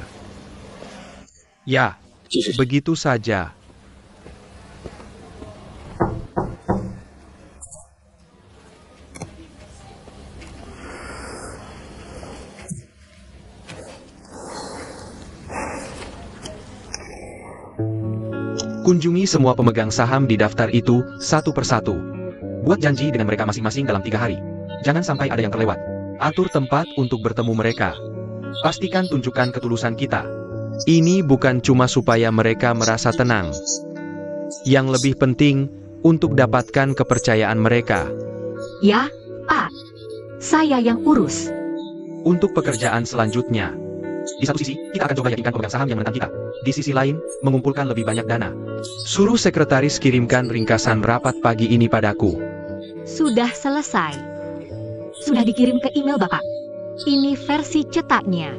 Ya, begitu saja. Kunjungi semua pemegang saham di daftar itu, satu persatu. Buat janji dengan mereka masing-masing dalam 3 hari. Jangan sampai ada yang terlewat. Atur tempat untuk bertemu mereka. Pastikan tunjukkan ketulusan kita. Ini bukan cuma supaya mereka merasa tenang. Yang lebih penting, untuk dapatkan kepercayaan mereka. Ya, Pak. Saya yang urus. Untuk pekerjaan selanjutnya. Di satu sisi, kita akan coba yakinkan pemegang saham yang menentang kita. Di sisi lain, mengumpulkan lebih banyak dana. Suruh sekretaris kirimkan ringkasan rapat pagi ini padaku. Sudah selesai. Sudah dikirim ke email Bapak. Ini versi cetaknya.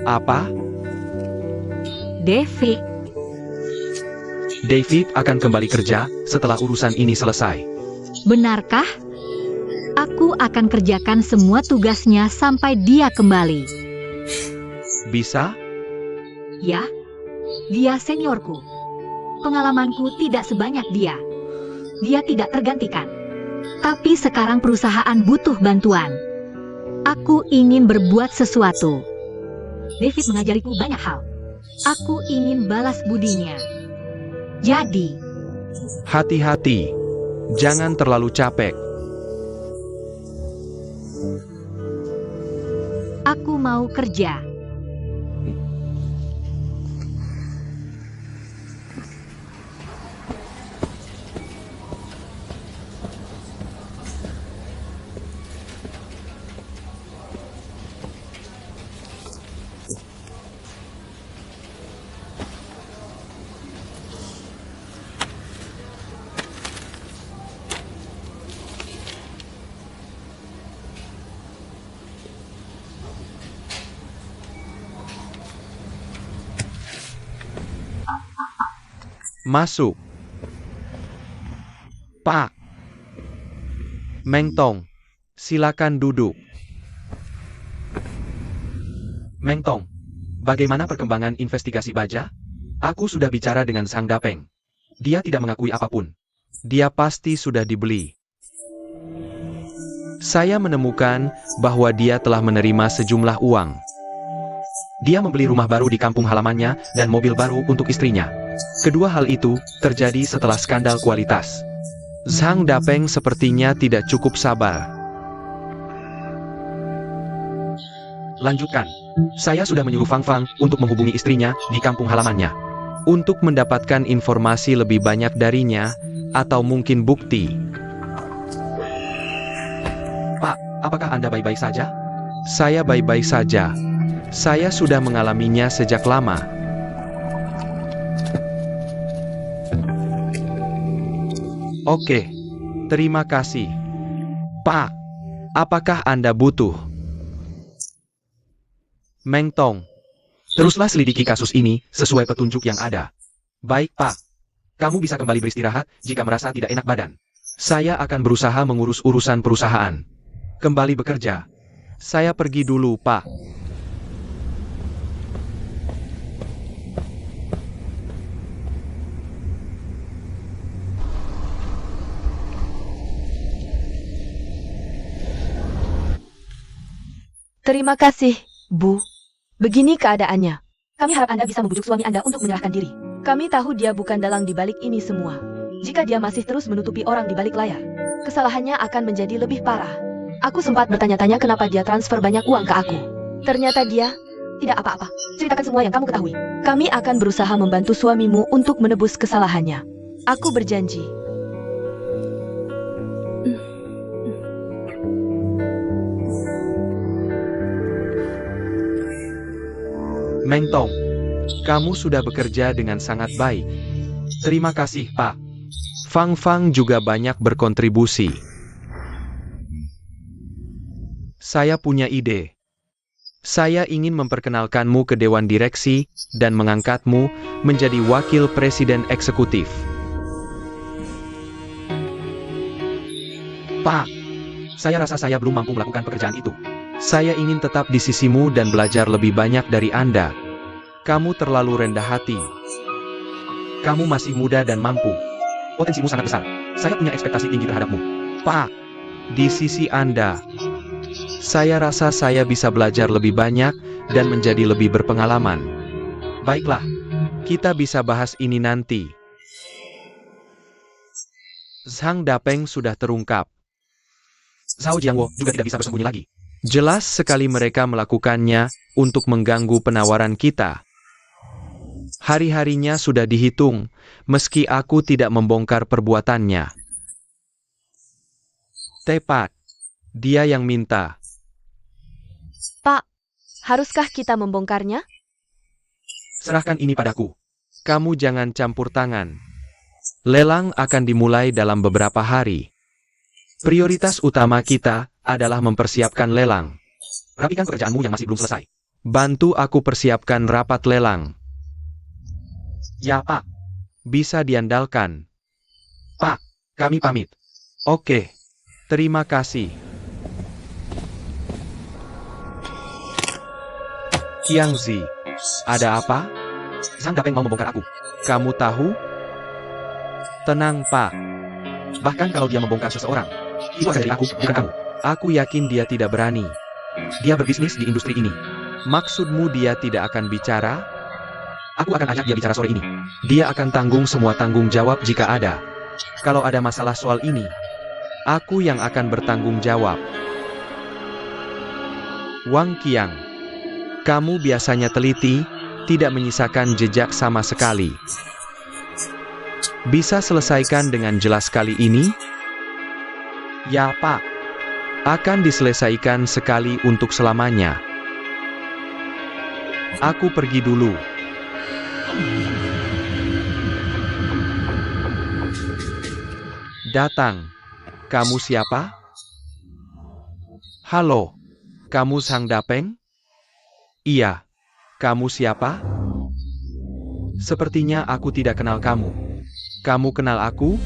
Apa? David akan kembali kerja setelah urusan ini selesai. Benarkah? Aku akan kerjakan semua tugasnya sampai dia kembali. Bisa? Ya, dia seniorku. Pengalamanku tidak sebanyak dia. Dia tidak tergantikan. Tapi sekarang perusahaan butuh bantuan. Aku ingin berbuat sesuatu. David mengajariku banyak hal. Aku ingin balas budinya. Jadi, Hati-hati. Jangan terlalu capek. aku mau kerja. Masuk. Pak. Meng Tong, silakan duduk. Meng Tong, bagaimana perkembangan investigasi baja? Aku sudah bicara dengan Sang Dapeng. Dia tidak mengakui apapun. Dia pasti sudah dibeli. Saya menemukan bahwa dia telah menerima sejumlah uang. Dia membeli rumah baru di kampung halamannya dan mobil baru untuk istrinya. Kedua hal itu terjadi setelah skandal kualitas. Sang Dapeng sepertinya tidak cukup sabar. Lanjutkan. Saya sudah menyuruh Fang Fang untuk menghubungi istrinya di kampung halamannya. Untuk mendapatkan informasi lebih banyak darinya, atau mungkin bukti. Pak, apakah Anda baik-baik saja? Saya baik-baik saja. Saya sudah mengalaminya sejak lama. Oke, terima kasih. Pak, apakah Anda butuh? Meng Tong, teruslah selidiki kasus ini sesuai petunjuk yang ada. Baik, Pak. Kamu bisa kembali beristirahat jika merasa tidak enak badan. Saya akan berusaha mengurus urusan perusahaan. Kembali bekerja. Saya pergi dulu, Pak. Terima kasih, Bu. Begini keadaannya. Kami harap Anda bisa membujuk suami Anda untuk menyerahkan diri. Kami tahu dia bukan dalang di balik ini semua. Jika dia masih terus menutupi orang di balik layar, kesalahannya akan menjadi lebih parah. Aku sempat bertanya-tanya kenapa dia transfer banyak uang ke aku. Ternyata dia tidak apa-apa. Ceritakan semua yang kamu ketahui. Kami akan berusaha membantu suamimu untuk menebus kesalahannya. Aku berjanji. Meng Tong, kamu sudah bekerja dengan sangat baik. Terima kasih, Pak. Fang Fang juga banyak berkontribusi. Saya punya ide. Saya ingin memperkenalkanmu ke Dewan Direksi dan mengangkatmu menjadi Wakil Presiden Eksekutif. Pak, saya rasa saya belum mampu melakukan pekerjaan itu. Saya ingin tetap di sisimu dan belajar lebih banyak dari Anda. Kamu terlalu rendah hati. Kamu masih muda dan mampu. Potensimu sangat besar. Saya punya ekspektasi tinggi terhadapmu. Pak, di sisi Anda, saya rasa saya bisa belajar lebih banyak dan menjadi lebih berpengalaman. Baiklah, kita bisa bahas ini nanti. Sang Dapeng sudah terungkap. Zhao Jiangwo juga tidak bisa bersembunyi lagi. Jelas sekali mereka melakukannya untuk mengganggu penawaran kita. Hari-harinya sudah dihitung, meski aku tidak membongkar perbuatannya. Tepat, dia yang minta. Pak, haruskah kita membongkarnya? Serahkan ini padaku. Kamu jangan campur tangan. Lelang akan dimulai dalam beberapa hari. Prioritas utama kita adalah mempersiapkan lelang. Rapikan pekerjaanmu yang masih belum selesai. Bantu aku persiapkan rapat lelang. Ya, Pak. Bisa diandalkan. Pak, kami pamit. Oke. Terima kasih. Qiangzi, ada apa? Sang Dapeng mau membongkar aku. Kamu tahu? Tenang, Pak. Bahkan kalau dia membongkar seseorang, itu ada dari aku, bukan kamu. Aku yakin dia tidak berani. Dia berbisnis di industri ini. Maksudmu dia tidak akan bicara? Aku akan ajak dia bicara sore ini. Dia akan tanggung semua tanggung jawab jika ada. Kalau ada masalah soal ini, aku yang akan bertanggung jawab. Wang Qiang, kamu biasanya teliti, tidak menyisakan jejak sama sekali. Bisa selesaikan dengan jelas kali ini? Ya, Pak. Akan diselesaikan sekali untuk selamanya. Aku pergi dulu. Datang. Kamu siapa? Halo. Kamu Sang Dapeng? Iya. Kamu siapa? Sepertinya aku tidak kenal kamu. Kamu kenal aku?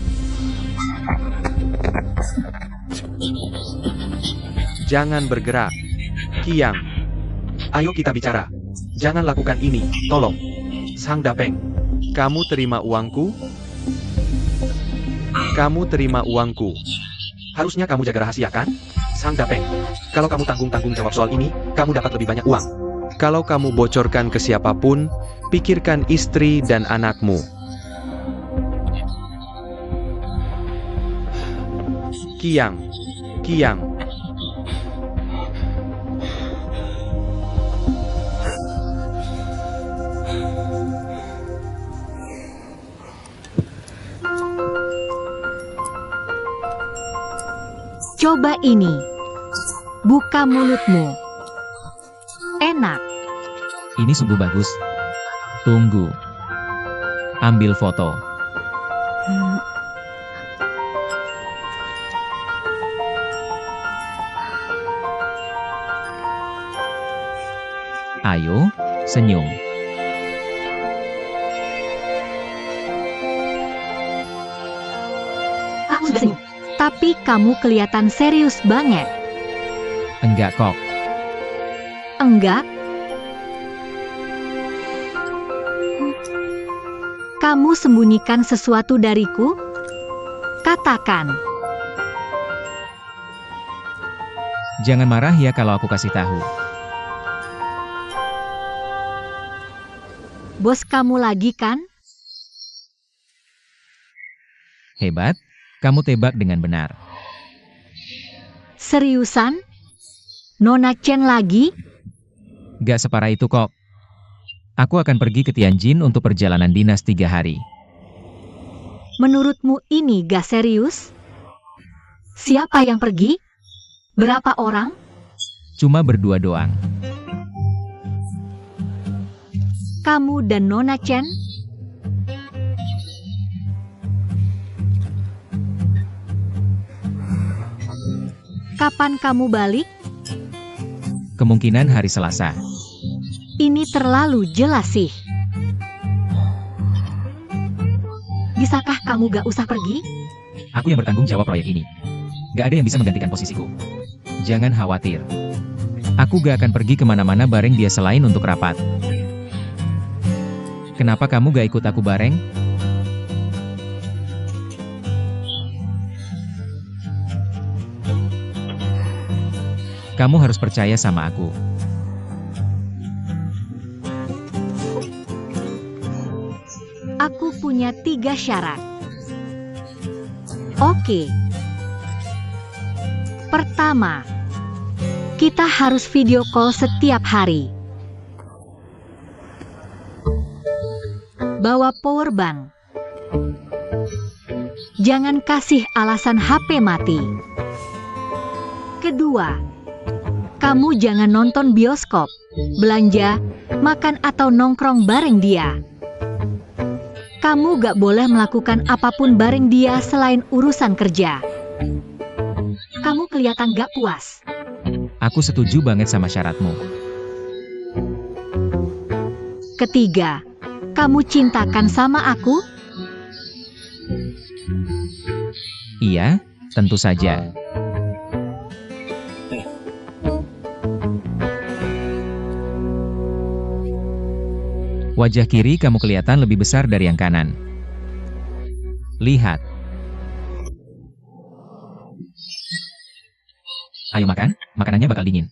Jangan bergerak. Qiang. Ayo kita bicara. Jangan lakukan ini, tolong. Sang Dapeng. Kamu terima uangku? Kamu terima uangku. Harusnya kamu jaga rahasia kan? Sang Dapeng. Kalau kamu tanggung jawab soal ini, kamu dapat lebih banyak uang. Kalau kamu bocorkan ke siapapun, pikirkan istri dan anakmu. Qiang. Qiang. Coba ini. Buka mulutmu. Enak. Ini sungguh bagus. Tunggu. Ambil foto. Ayo, senyum. Aku sudah senyum. Tapi kamu kelihatan serius banget. Enggak kok. Enggak? Kamu sembunyikan sesuatu dariku? Katakan. Jangan marah ya kalau aku kasih tahu. Bos kamu lagi kan? Hebat, kamu tebak dengan benar. Seriusan? Nona Chen lagi? Gak separah itu kok. Aku akan pergi ke Tianjin untuk perjalanan dinas 3 hari. Menurutmu ini gak serius? Siapa yang pergi? Berapa orang? Cuma berdua doang. Kamu dan Nona Chen? Kapan kamu balik? Kemungkinan hari Selasa. Ini terlalu jelas sih. Bisakah kamu gak usah pergi? Aku yang bertanggung jawab proyek ini. Gak ada yang bisa menggantikan posisiku. Jangan khawatir. Aku gak akan pergi kemana-mana bareng dia selain untuk rapat. Kenapa kamu gak ikut aku bareng? Kamu harus percaya sama aku. Aku punya 3 syarat. Oke. Pertama, kita harus video call setiap hari. Bawa power bank. Jangan kasih alasan HP mati. Kedua, kamu jangan nonton bioskop, belanja, makan atau nongkrong bareng dia. Kamu gak boleh melakukan apapun bareng dia selain urusan kerja. Kamu kelihatan gak puas. Aku setuju banget sama syaratmu. Ketiga, kamu cintakan sama aku? Iya, tentu saja. Wajah kiri kamu kelihatan lebih besar dari yang kanan. Lihat. Ayo makan, makanannya bakal dingin.